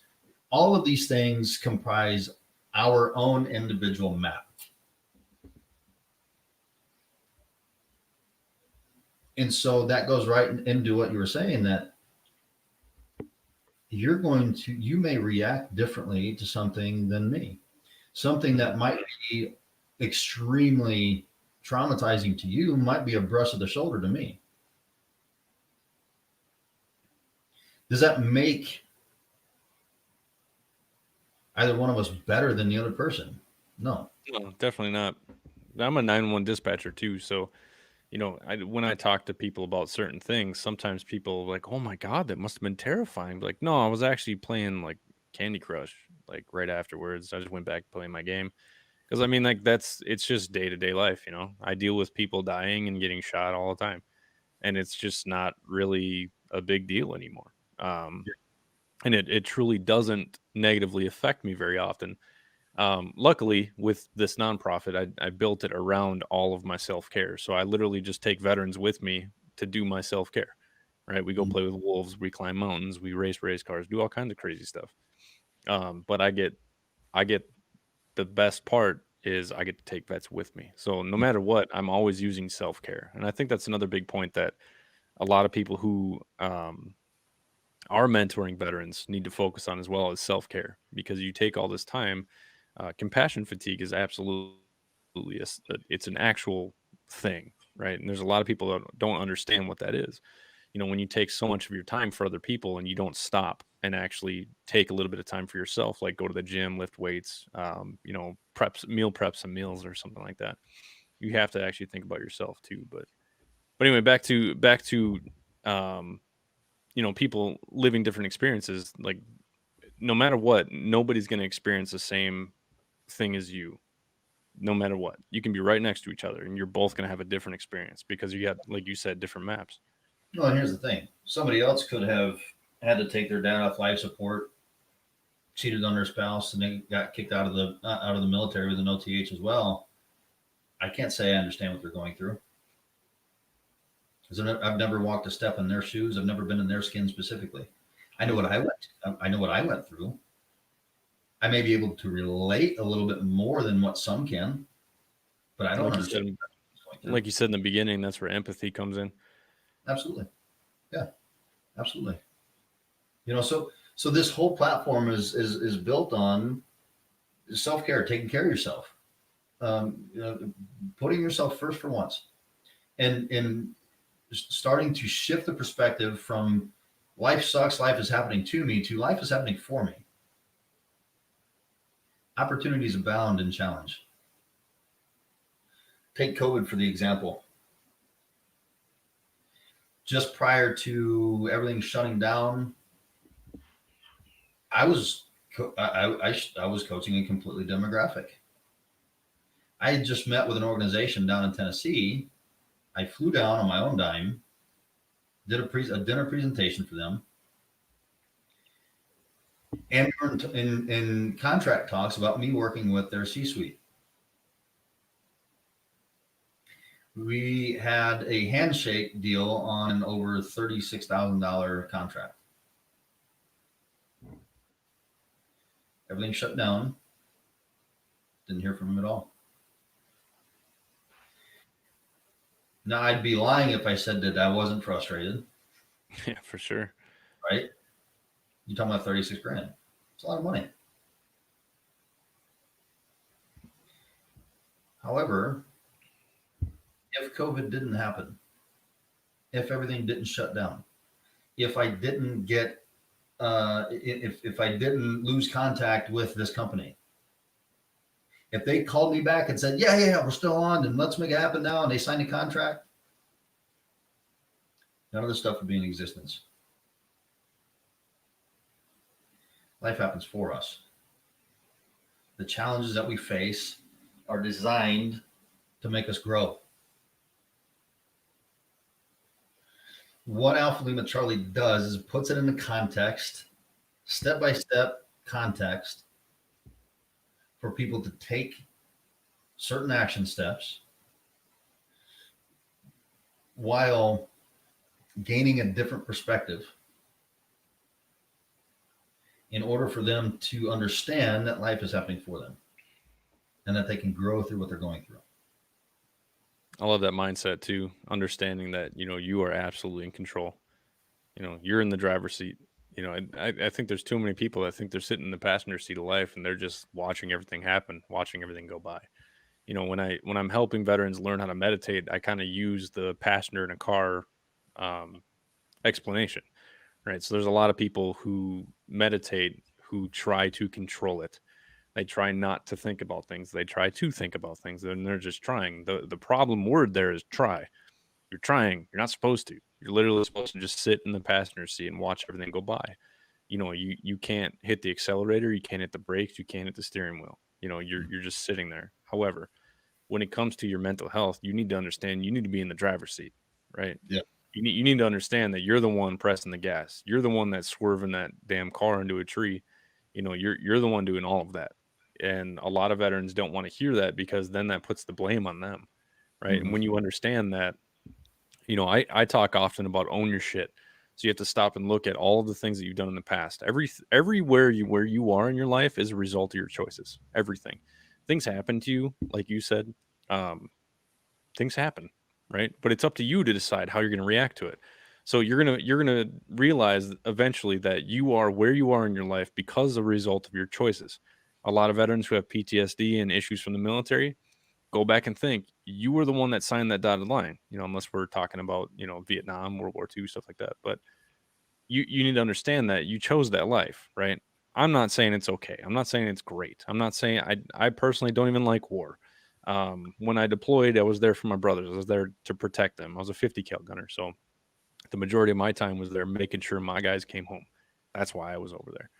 All of these things comprise our own individual map. And so that goes right into what you were saying, that you may react differently to something than me. Something that might be extremely traumatizing to you might be a brush of the shoulder to me. Does that make either one of us better than the other person? No. No, definitely not. I'm a 911 dispatcher too, so when I talk to people about certain things, sometimes people are like, "Oh my god, that must have been terrifying." Like, no, I was actually playing like Candy Crush, like right afterwards. I just went back playing my game because I mean, like it's just day to day life. I deal with people dying and getting shot all the time, and it's just not really a big deal anymore. And it truly doesn't negatively affect me very often. Luckily, with this nonprofit, I built it around all of my self care. So I literally just take veterans with me to do my self care. Right? We go Mhm. play with wolves, we climb mountains, we race cars, do all kinds of crazy stuff. But I get the best part is I get to take vets with me. So no matter what, I'm always using self care, and I think that's another big point that a lot of people who are mentoring veterans need to focus on as well as self care, because you take all this time. Compassion fatigue is absolutely it's an actual thing, right? And there's a lot of people that don't understand what that is. When you take so much of your time for other people and you don't stop and actually take a little bit of time for yourself, like go to the gym, lift weights, prep some meals or something like that. You have to actually think about yourself too. But anyway, back to um, people living different experiences. Like no matter what, nobody's going to experience the same thing as you. No matter what, you can be right next to each other and you're both going to have a different experience because you got, like you said, different maps. No, and here's the thing. Somebody else could have had to take their dad off life support, cheated on their spouse, and they got kicked out of the military with an OTH as well. I can't say I understand what they're going through. because I've never walked a step in their shoes. I've never been in their skin specifically. I know what I know what I went through. I may be able to relate a little bit more than what some can, but I don't Like you understand said, what that's going through. like you said in the beginning, that's where empathy comes in. Absolutely. Yeah, absolutely. So this whole platform is built on self-care, taking care of yourself, putting yourself first for once, and starting to shift the perspective from life sucks, life is happening to me, to life is happening for me. Opportunities abound in challenge. Take COVID for the example. Just prior to everything shutting down, I was I was coaching a completely demographic. I had just met with an organization down in Tennessee. I flew down on my own dime, did a dinner presentation for them, and we were in contract talks about me working with their C-suite. We had a handshake deal on an over $36,000 contract. Everything shut down. Didn't hear from him at all. Now, I'd be lying if I said that I wasn't frustrated, Yeah, for sure. right? You're talking about 36 grand. It's a lot of money. However, if COVID didn't happen, if everything didn't shut down, if I didn't get, if I didn't lose contact with this company, if they called me back and said, yeah, we're still on and let's make it happen now, and they signed a contract, none of this stuff would be in existence. Life happens for us. The challenges that we face are designed to make us grow. What Alpha Lima Charlie does is puts it into context, step-by-step context, for people to take certain action steps while gaining a different perspective in order for them to understand that life is happening for them and that they can grow through what they're going through. I love that mindset too. Understanding that, you are absolutely in control. You're in the driver's seat. I think there's too many people that think they're sitting in the passenger seat of life and they're just watching everything happen, watching everything go by. When I'm helping veterans learn how to meditate, I kind of use the passenger in a car um, explanation, right? So there's a lot of people who meditate who try to control it. They try not to think about things. They try to think about things, and they're just trying. The problem word there is try. You're trying. You're not supposed to. You're literally supposed to just sit in the passenger seat and watch everything go by. You can't hit the accelerator. You can't hit the brakes. You can't hit the steering wheel. You're just sitting there. However, when it comes to your mental health, you need to understand you need to be in the driver's seat, right? Yeah. You need to understand that you're the one pressing the gas. You're the one that's swerving that damn car into a tree. You're the one doing all of that. And a lot of veterans don't want to hear that because then that puts the blame on them, right? And Mm-hmm. when you understand that, I talk often about own your shit. So you have to stop and look at all of the things that you've done in the past. Everywhere where you are in your life is a result of your choices. Everything. Things happen to you, like you said. Um, things happen, right? But it's up to you to decide how you're going to react to it. So you're gonna realize eventually that you are where you are in your life because of a result of your choices. A lot of veterans who have PTSD and issues from the military, go back and think you were the one that signed that dotted line. Unless we're talking about Vietnam, World War II, stuff like that. But you need to understand that you chose that life, right? I'm not saying it's okay. I'm not saying it's great. I'm not saying I personally don't even like war. When I deployed, I was there for my brothers. I was there to protect them. I was a 50 cal gunner, so the majority of my time was there making sure my guys came home. That's why I was over there.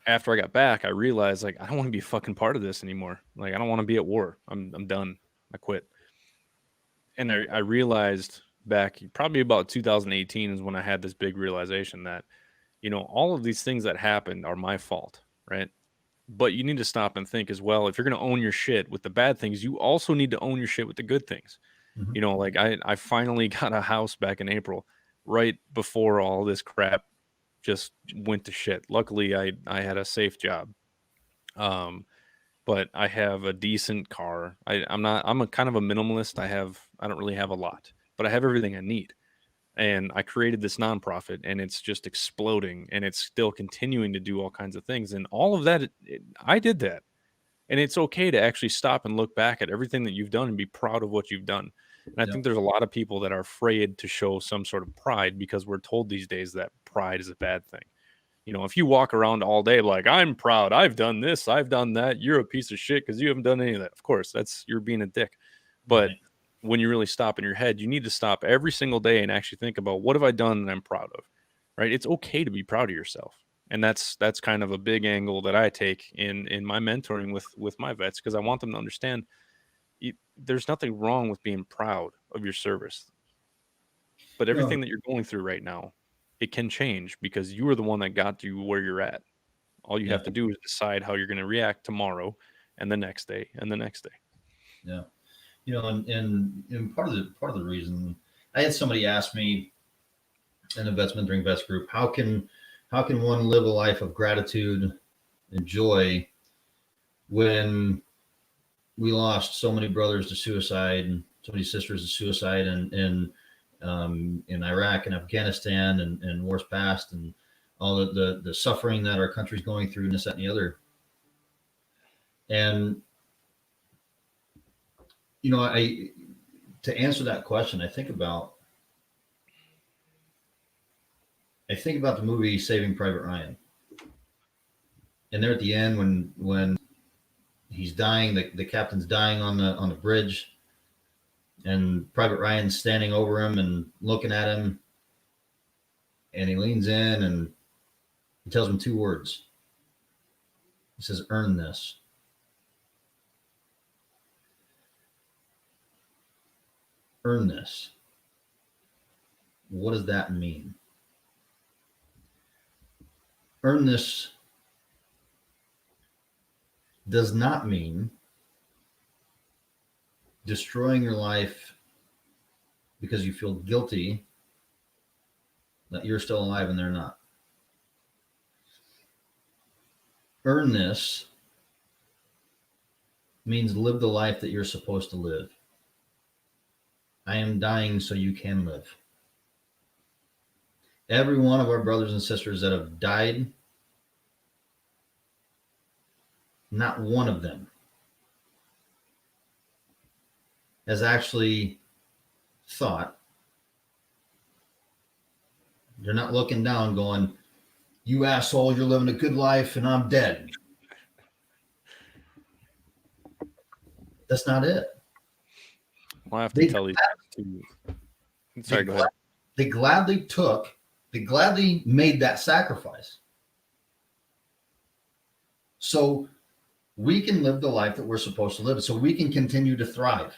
After I got back, I realized like I don't want to be a fucking part of this anymore. Like I don't want to be at war. I'm done. I quit. And I realized back probably about 2018 is when I had this big realization that all of these things that happened are my fault, right? But you need to stop and think as well. If you're going to own your shit with the bad things, you also need to own your shit with the good things. Mhm. You know, like I finally got a house back in April, right before all this crap just went to shit. Luckily, I had a safe job. Um, but I have a decent car. I'm a kind of a minimalist. I don't really have a lot, but I have everything I need. And I created this nonprofit and it's just exploding and it's still continuing to do all kinds of things. And all of that, I did that. And it's okay to actually stop and look back at everything that you've done and be proud of what you've done. And I Yeah. think there's a lot of people that are afraid to show some sort of pride because we're told these days that pride is a bad thing. You know, if you walk around all day like, I'm proud, I've done this, I've done that, you're a piece of shit because you haven't done any of that. Of course, you're being a dick. But Right. when you really stop in your head, you need to stop every single day and actually think about what have I done that I'm proud of, right? It's okay to be proud of yourself. And that's kind of a big angle that I take in my mentoring with my vets because I want them to understand there's nothing wrong with being proud of your service. But No, everything that you're going through right now, it can change because you are the one that got you where you're at. All you yeah, have to do is decide how you're going to react tomorrow and the next day and the next day. yeah. And part of the reason I had somebody ask me in a vets mentoring vets group, how can one live a life of gratitude and joy when we lost so many brothers to suicide and so many sisters to suicide and in Iraq and Afghanistan and wars past and all the suffering that our country's going through and this, that, and the other. And, I to answer that question, I think about the movie Saving Private Ryan. And there at the end when he's dying, the captain's dying on the bridge, and Private Ryan's standing over him and looking at him, and he leans in and he tells him two words. He says, "Earn this." Earn this. What does that mean? Earn this does not mean destroying your life because you feel guilty that you're still alive and they're not. Earn this means live the life that you're supposed to live. I am dying so you can live. Every one of our brothers and sisters that have died, not one of them has actually thought, they're not looking down going, "You asshole, you're living a good life and I'm dead." That's not it. Well, I have to They tell these guys too. they Sorry, go ahead. they gladly made that sacrifice so we can live the life that we're supposed to live, so we can continue to thrive.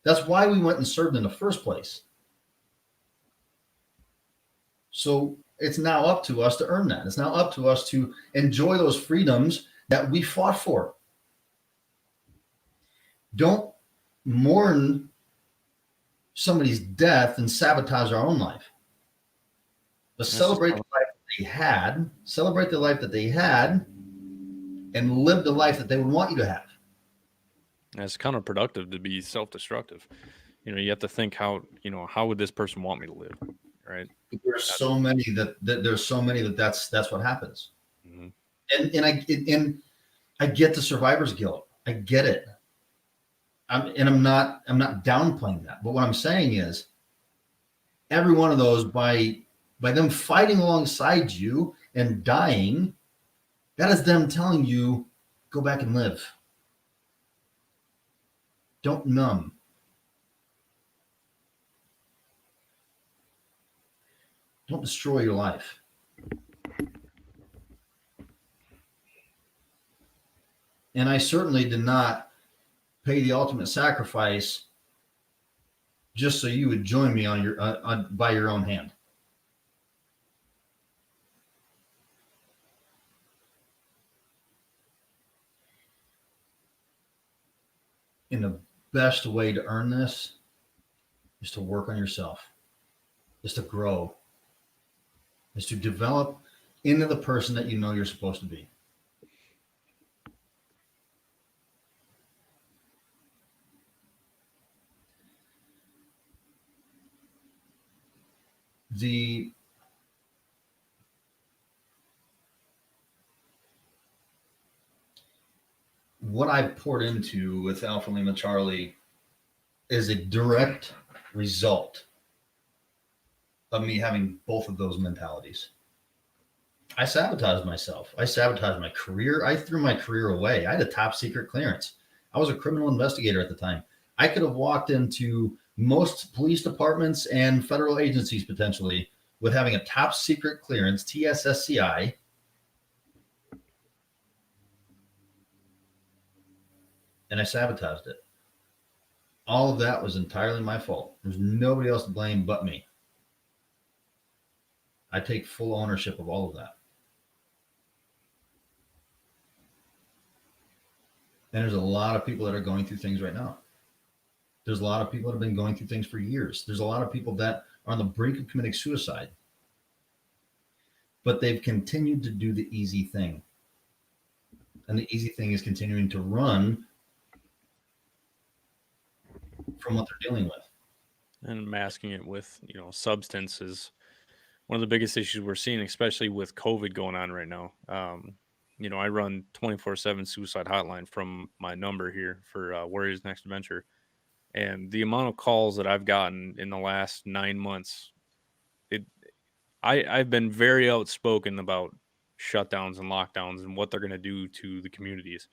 That's why we went and served in the first place. So it's now up to us to earn that. It's now up to us to enjoy those freedoms that we fought for. Don't mourn somebody's death and sabotage our own life. But That's just celebrate the life that they had, and live the life that they would want you to have. It's counterproductive to be self-destructive. You know, you have to think how would this person want me to live, right? There's so many that's what happens. Mhm. And I get the survivor's guilt. I get it. I'm not downplaying that. But what I'm saying is every one of those by them fighting alongside you and dying, that is them telling you, go back and live. Don't numb. Don't destroy your life. And I certainly did not pay the ultimate sacrifice just so you would join me on your by your own hand. And the best way to earn this is to work on yourself, is to grow, is to develop into the person that you know you're supposed to be. What I've poured into with Alpha Lima Charlie is a direct result of me having both of those mentalities. I sabotaged myself. I sabotaged my career. I threw my career away. I had a top secret clearance. I was a criminal investigator at the time. I could have walked into most police departments and federal agencies potentially with having a top secret clearance, TSSCI. And I sabotaged it. All of that was entirely my fault. There's nobody else to blame but me. I take full ownership of all of that. And there's a lot of people that are going through things right now. There's a lot of people that have been going through things for years. There's a lot of people that are on the brink of committing suicide. But they've continued to do the easy thing. And the easy thing is continuing to run from what they're dealing with. And masking it with, substances. One of the biggest issues we're seeing, especially with COVID going on right now. I run 24/7 suicide hotline from my number here for Warriors Next Adventure. And the amount of calls that I've gotten in the last 9 months, I've been very outspoken about shutdowns and lockdowns and what they're going to do to the communities.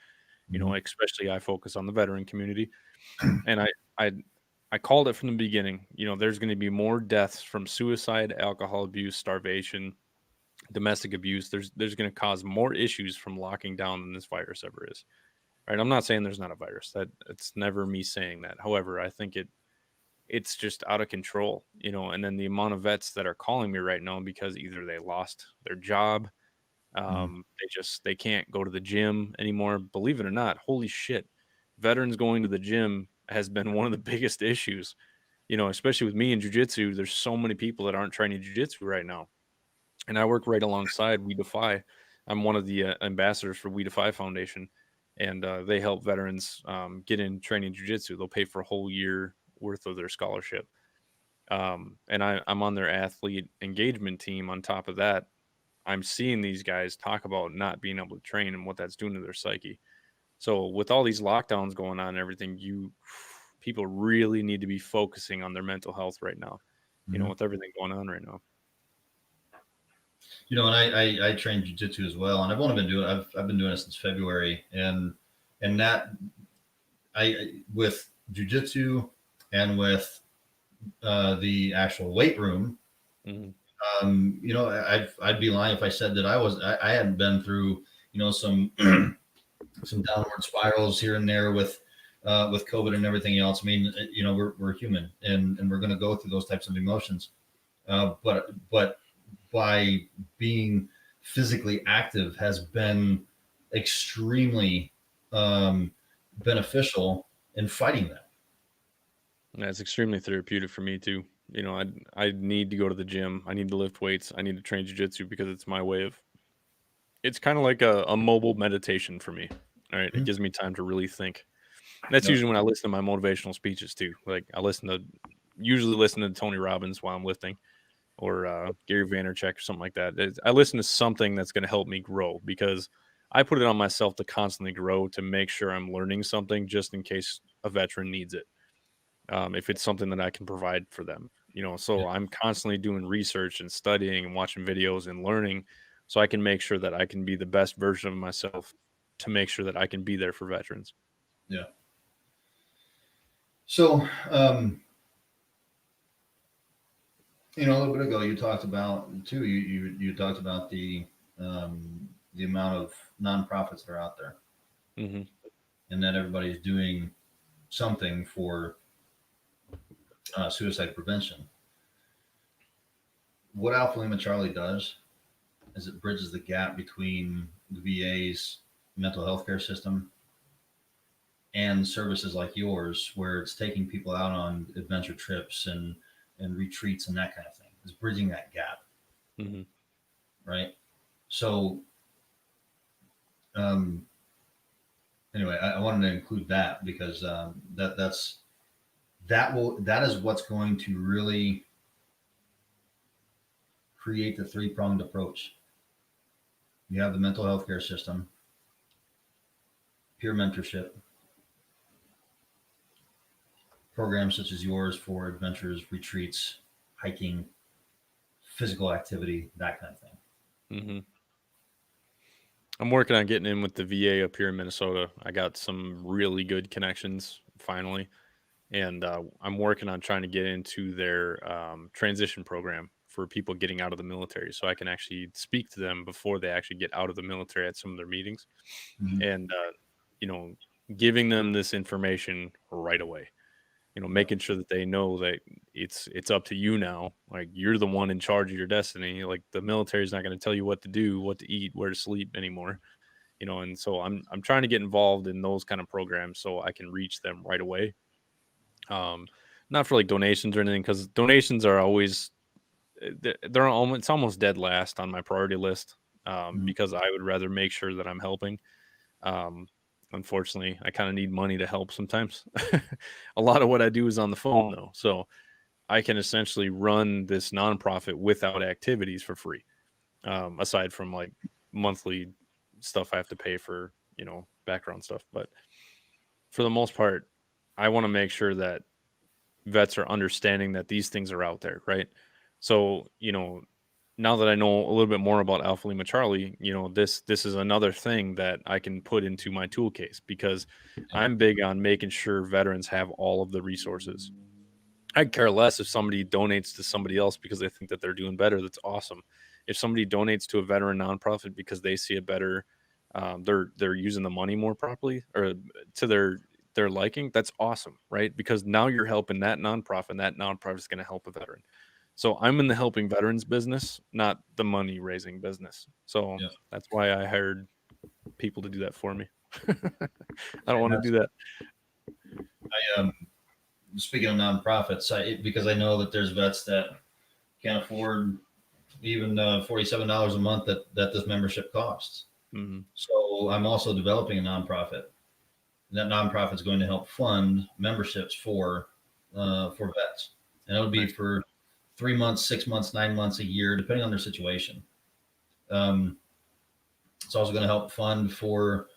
Especially I focus on the veteran community. And I called it from the beginning. There's going to be more deaths from suicide, alcohol abuse, starvation, domestic abuse. There's going to cause more issues from locking down than this virus ever is. Right? I'm not saying there's not a virus. It's never me saying that. However, I think it's just out of control. And then the amount of vets that are calling me right now because either they lost their job, they can't go to the gym anymore. Believe it or not, holy shit, veterans going to the gym has been one of the biggest issues. Especially with me in jiu-jitsu, there's so many people that aren't training jiu-jitsu right now. And I work right alongside We Defy. I'm one of the ambassadors for We Defy Foundation, and they help veterans get in training jiu-jitsu. They'll pay for a whole year worth of their scholarship. And I'm on their athlete engagement team. On top of that, I'm seeing these guys talk about not being able to train and what that's doing to their psyche. So with all these lockdowns going on and everything, people really need to be focusing on their mental health right now, with everything going on right now. And I train jiu-jitsu as well, and I've only been doing I've been doing it since February, and that I with jiu-jitsu and with the actual weight room. I'd be lying if I said that I hadn't been through some some downward spirals here and there with COVID and everything else. I mean, we're human, and we're going to go through those types of emotions. But by being physically active has been extremely beneficial in fighting that. Yeah, it's extremely therapeutic for me too. I need to go to the gym. I need to lift weights. I need to train jiu-jitsu because it's my way of. It's kind of like a mobile meditation for me. All right, it gives me time to really think. That's usually when I listen to my motivational speeches too. Like I usually listen to Tony Robbins while I'm lifting, or Gary Vaynerchuk or something like that. I listen to something that's going to help me grow because I put it on myself to constantly grow, to make sure I'm learning something just in case a veteran needs it. If it's something that I can provide for them, so I'm constantly doing research and studying and watching videos and learning so I can make sure that I can be the best version of myself to make sure that I can be there for veterans. Yeah. So, a little bit ago, you talked about too. You talked about the amount of nonprofits that are out there, and that everybody's doing something for suicide prevention. What Alpha Lima Charlie does is it bridges the gap between the VA's mental health care system and services like yours, where it's taking people out on adventure trips and retreats and that kind of thing. It's bridging that gap, Mm-hmm. right? So um, anyway, I wanted to include that because that is what's going to really create the three-pronged approach. You have the mental health care system, peer mentorship, programs such as yours for adventures, retreats, hiking, physical activity, that kind of thing. Mm-hmm. I'm working on getting in with the VA up here in Minnesota. I got some really good connections finally, and I'm working on trying to get into their transition program for people getting out of the military, so I can actually speak to them before they actually get out of the military at some of their meetings, Mm-hmm. and you know, giving them this information right away. Yep. Making sure that they know that it's up to you now. Like, you're the one in charge of your destiny. Like, the military is not going to tell you what to do, what to eat, where to sleep anymore. And so I'm trying to get involved in those kind of programs so I can reach them right away. Um, Not for like donations or anything, because donations are always they're almost, it's almost dead last on my priority list. Mm-hmm. Because I would rather make sure that I'm helping. Um, Unfortunately, I kind of need money to help sometimes. A lot of what I do is on the phone though, so I can essentially run this nonprofit without activities for free. Aside from like monthly stuff I have to pay for, background stuff. But for the most part, I want to make sure that vets are understanding that these things are out there, right? So, now that I know a little bit more about Alpha Lima Charlie, this is another thing that I can put into my tool case, because Yeah. I'm big on making sure veterans have all of the resources. I care less if somebody donates to somebody else because they think that they're doing better. That's awesome. If somebody donates to a veteran nonprofit because they see a better, they're using the money more properly or to their liking, that's awesome, right? Because now you're helping that nonprofit, and that nonprofit is going to help a veteran. So I'm in the helping veterans business, not the money raising business. So Yeah. that's why I hired people to do that for me. I don't And want to that's do that. speaking of nonprofits, because I know that there's vets that can't afford even $47 a month that this membership costs. Hmm. So I'm also developing a nonprofit. That nonprofit is going to help fund memberships for vets, and it'll be Nice. for 3 months, 6 months, 9 months, a year, depending on their situation. Um, it's also going to help fund for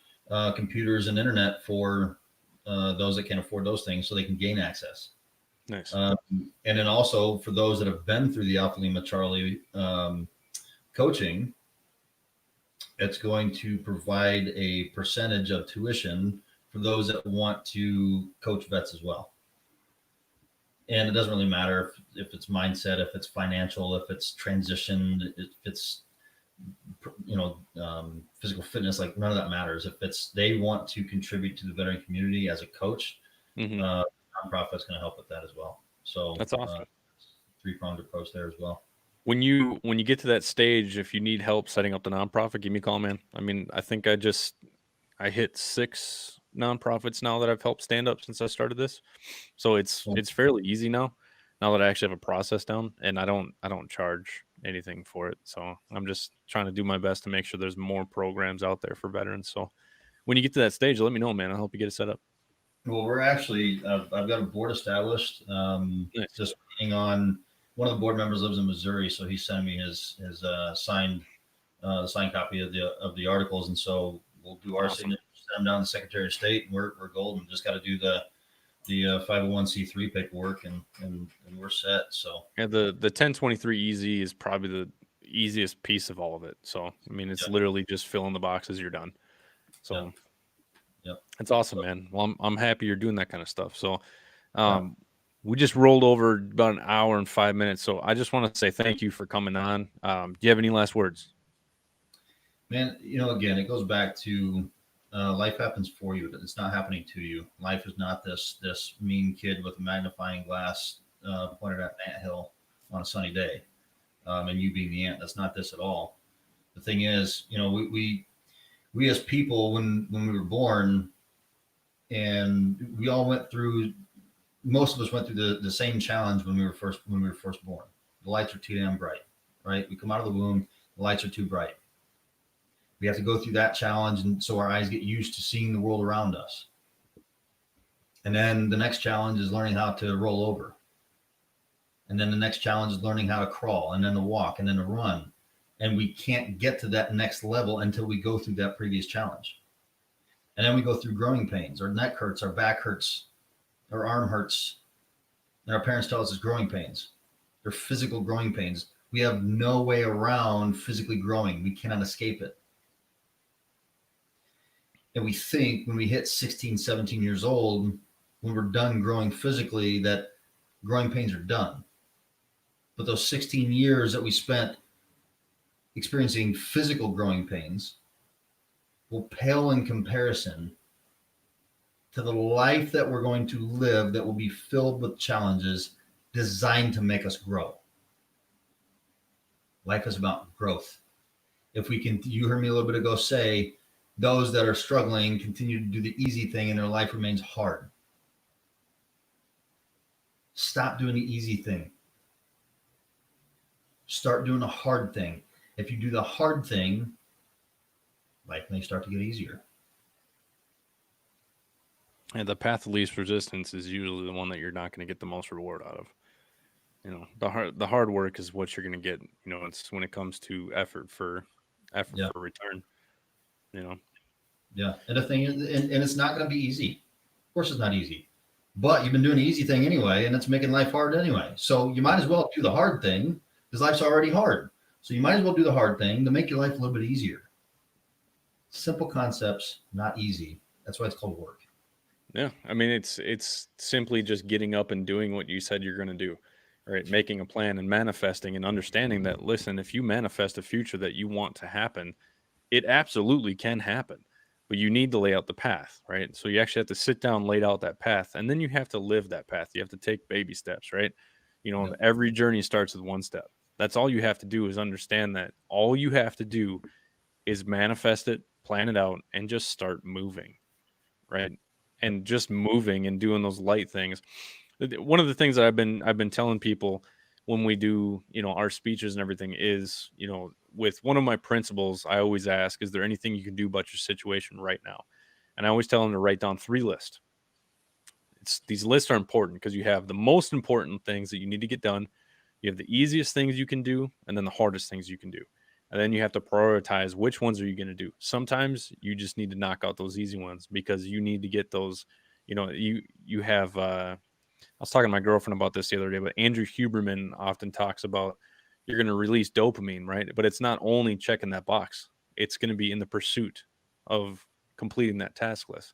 computers and internet for those that can't afford those things, so they can gain access. Nice. Um, and then also for those that have been through the Alpha Lima Charlie coaching, it's going to provide a percentage of tuition for those that want to coach vets as well. And it doesn't really matter if it's mindset, if it's financial, if it's transition, if it's physical fitness. Like, none of that matters. If it's they want to contribute to the veteran community as a coach, Hmm. nonprofit's going to help with that as well. So That's awesome. three-pronged approach there as well. When you get to that stage, if you need help setting up the nonprofit, give me a call, man. I mean, I think I hit 6 nonprofits now that I've helped stand up since I started this. So it's Cool. it's fairly easy now that I actually have a process down, and I don't charge anything for it. So I'm just trying to do my best to make sure there's more programs out there for veterans. So when you get to that stage, let me know, man. I'll help you get it set up. Well, we're actually, I've got a board established. Nice. Just waiting on one of the board members lives in Missouri, so he sent me his signed copy of the articles, and so we'll do our Awesome. signature, send them down to the Secretary of State, and we're golden. Just got to do the 501c3 paperwork, and we're set. So Yeah, the 1023 EZ is probably the easiest piece of all of it. So I mean, it's yeah, literally just fill in the boxes, you're done. yeah, So yeah. it's awesome, So man. Well, I'm happy you're doing that kind of stuff. So yeah, um, we just rolled over about an hour and 5 minutes. So I just want to say thank you for coming on. Do you have any last words? man. Again, it goes back to life happens for you. It's not happening to you. Life is not this mean kid with a magnifying glass pointed at an anthill on a sunny day, and you being the ant. That's not this at all. The thing is, we as people, when we were born, And we all went through, most of us went through the same challenge when we were first born. The lights are too damn bright, right? We come out of the womb, the lights are too bright. We have to go through that challenge, and so our eyes get used to seeing the world around us. And then the next challenge is learning how to roll over. And then the next challenge is learning how to crawl, and then to walk, and then to run. And we can't get to that next level until we go through that previous challenge. And then we go through growing pains. Our neck hurts, our back hurts, our arm hurts. And our parents tell us it's growing pains. They're physical growing pains. We have no way around physically growing. We cannot escape it. And we think when we hit 16, 17 years old, when we're done growing physically, that growing pains are done. But those 16 years that we spent experiencing physical growing pains will pale in comparison to the life that we're going to live that will be filled with challenges designed to make us grow. Life is about growth. If we can, you heard me a little bit ago say, those that are struggling continue to do the easy thing and their life remains hard. Stop doing the easy thing. Start doing the hard thing. If you do the hard thing, life may start to get easier. And the path of least resistance is usually the one that you're not going to get the most reward out of. You know, the hard work is what you're going to get. You know, it's when it comes to effort for return. You know. Yeah, and the thing is, and it's not going to be easy. Of course, it's not easy. But you've been doing the easy thing anyway, and it's making life hard anyway. So you might as well do the hard thing because life's already hard. So you might as well do the hard thing to make your life a little bit easier. Simple concepts, not easy. That's why it's called work. Yeah, I mean, it's simply just getting up and doing what you said you're going to do, right? Making a plan and manifesting and understanding that, listen, if you manifest a future that you want to happen, it absolutely can happen. But you need to lay out the path, right? So you actually have to sit down, lay out that path, and then you have to live that path. You have to take baby steps, right? You know, every journey starts with one step. That's all you have to do is understand that all you have to do is manifest it, plan it out, and just start moving, right? And just moving and doing those light things. One of the things that I've been telling people when we do, you know, our speeches and everything is, you know, with one of my principles, I always ask, is there anything you can do about your situation right now? And I always tell them to write down 3 lists. These lists are important because you have the most important things that you need to get done. You have the easiest things you can do, and then the hardest things you can do. And then you have to prioritize which ones are you going to do. Sometimes you just need to knock out those easy ones because you need to get those, you know, you have, I was talking to my girlfriend about this the other day, but Andrew Huberman often talks about you're going to release dopamine, right? But it's not only checking that box. It's going to be in the pursuit of completing that task list.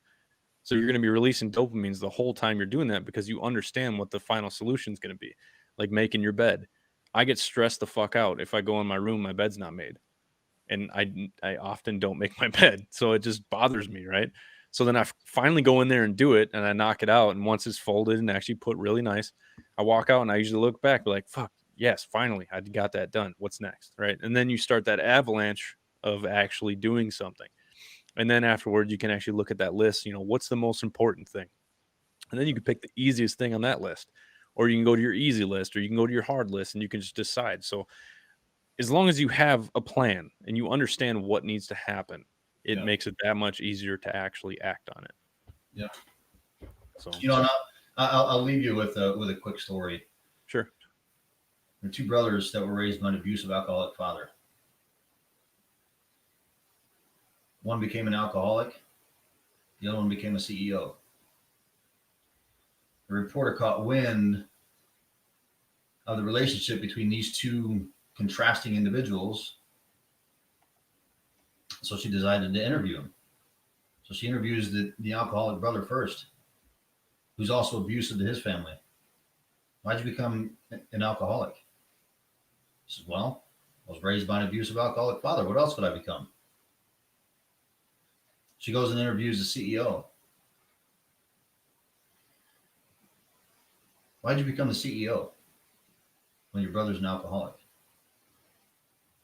So you're going to be releasing dopamines the whole time you're doing that because you understand what the final solution is going to be, like making your bed. I get stressed the fuck out if I go in my room, my bed's not made. And I often don't make my bed. So it just bothers me, right? So then I finally go in there and do it and I knock it out. And once it's folded and actually put really nice, I walk out and I usually look back like, fuck, yes, finally, I got that done. What's next, right? And then you start that avalanche of actually doing something. And then afterward, you can actually look at that list, you know, what's the most important thing? And then you can pick the easiest thing on that list. Or you can go to your easy list or you can go to your hard list and you can just decide. So as long as you have a plan and you understand what needs to happen, it makes it that much easier to actually act on it. Yeah. So, you know, I'll leave you with a quick story. Sure. There are 2 brothers that were raised by an abusive alcoholic father. One became an alcoholic. The other one became a CEO. The reporter caught wind of the relationship between these 2 contrasting individuals. So she decided to interview him. So she interviews the alcoholic brother first, who's also abusive to his family. Why'd you become an alcoholic? He says, well, I was raised by an abusive alcoholic father. What else could I become? She goes and interviews the CEO. Why'd you become the CEO when your brother's an alcoholic?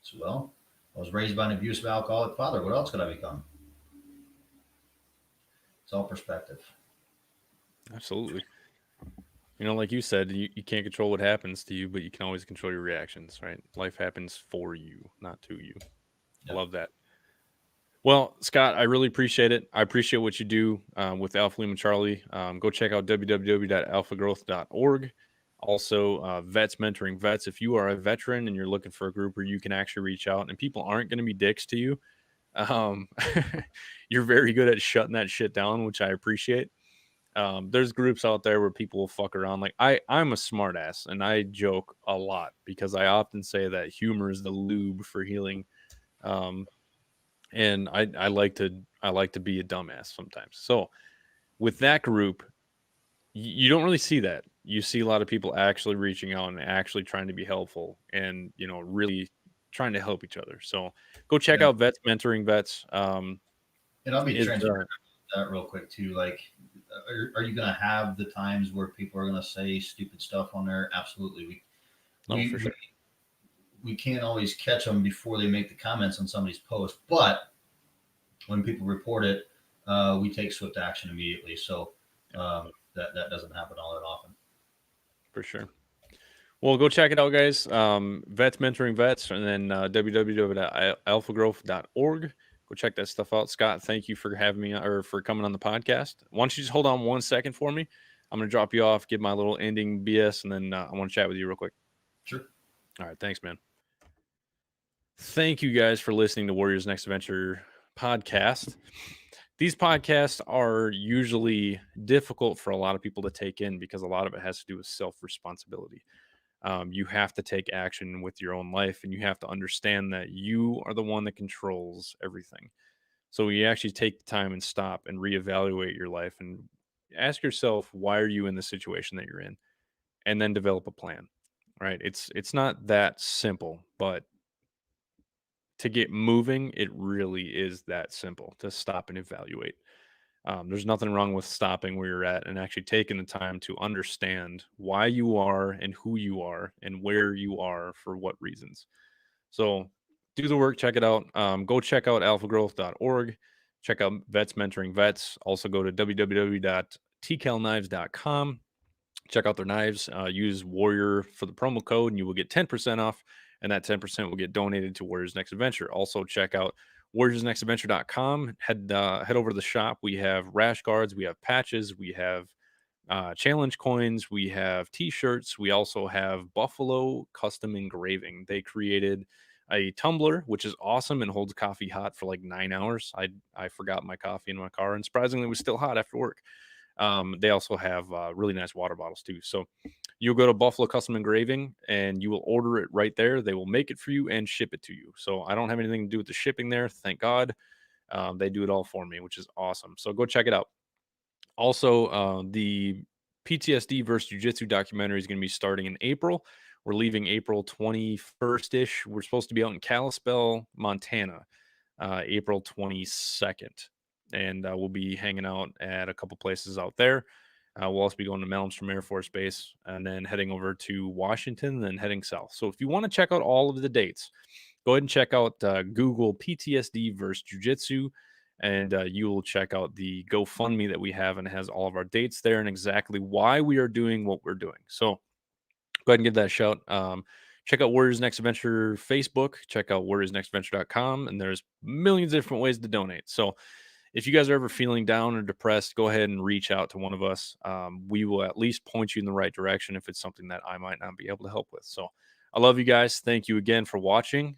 He says, well, I was raised by an abusive alcoholic father. What else could I become? It's all perspective. Absolutely. You know, like you said, you can't control what happens to you, but you can always control your reactions, right? Life happens for you, not to you. I Yeah. love that. Well, Scott, I really appreciate it. I appreciate what you do with Alpha Lima Charlie. Go check out www.alphagrowth.org. Also, Vets Mentoring Vets. If you are a veteran and you're looking for a group where you can actually reach out and people aren't going to be dicks to you, um, you're very good at shutting that shit down, which I appreciate. There's groups out there where people will fuck around. Like I'm a smartass and I joke a lot because I often say that humor is the lube for healing. Um, and I like to be a dumbass sometimes. So with that group, you don't really see that. You see a lot of people actually reaching out and actually trying to be helpful and really trying to help each other. So go check Yeah. out Vets Mentoring Vets. And I'll be Is transparent with that real quick too. Like, are you going to have the times where people are going to say stupid stuff on there? Absolutely. no, We, for we, sure. we can't always catch them before they make the comments on somebody's post, but when people report it, we take swift action immediately. So that doesn't happen all that often. For sure. Well, go check it out, guys. Vets Mentoring Vets, and then www.alphagrowth.org. Go check that stuff out. Scott, thank you for having me or for coming on the podcast. Why don't you just hold on 1 second for me? I'm going to drop you off, give my little ending BS, and then I want to chat with you real quick. Sure. All right. Thanks, man. Thank you guys for listening to Warriors Next Adventure podcast. These podcasts are usually difficult for a lot of people to take in because a lot of it has to do with self-responsibility. You have to take action with your own life, and you have to understand that you are the one that controls everything. So you actually take the time and stop and reevaluate your life and ask yourself, why are you in the situation that you're in? And then develop a plan. Right? It's not that simple, but to get moving, it really is that simple to stop and evaluate. There's nothing wrong with stopping where you're at and actually taking the time to understand why you are and who you are and where you are for what reasons. So do the work, check it out. Go check out alphagrowth.org. Check out Vets Mentoring Vets. Also go to www.tcalknives.com. Check out their knives. Use Warrior for the promo code and you will get 10% off. And that 10% will get donated to Warriors Next Adventure. Also check out warriorsnextadventure.com. Head over to the shop. We have rash guards, we have patches, we have challenge coins, we have t-shirts, we also have Buffalo custom engraving. They created a tumbler, which is awesome and holds coffee hot for like 9 hours. I forgot my coffee in my car, and surprisingly, it was still hot after work. They also have really nice water bottles too. So you'll go to Buffalo Custom Engraving and you will order it right there. They will make it for you and ship it to you. So I don't have anything to do with the shipping there. Thank God. They do it all for me, which is awesome. So go check it out. Also, the PTSD versus Jiu Jitsu documentary is going to be starting in April. We're leaving April 21st ish. We're supposed to be out in Kalispell, Montana, April 22nd. And we'll be hanging out at a couple places out there. We'll also be going to Malmstrom Air Force Base and then heading over to Washington, then heading south. So if you want to check out all of the dates, go ahead and check out Google PTSD versus Jiu Jitsu, and you will check out the GoFundMe that we have, and it has all of our dates there and exactly why we are doing what we're doing. So go ahead and give that a shout. Check out Warriors Next Adventure Facebook. Check out warriorsnextadventure.com, and there's millions of different ways to donate. So if you guys are ever feeling down or depressed, go ahead and reach out to one of us. We will at least point you in the right direction if it's something that I might not be able to help with. So I love you guys. Thank you again for watching,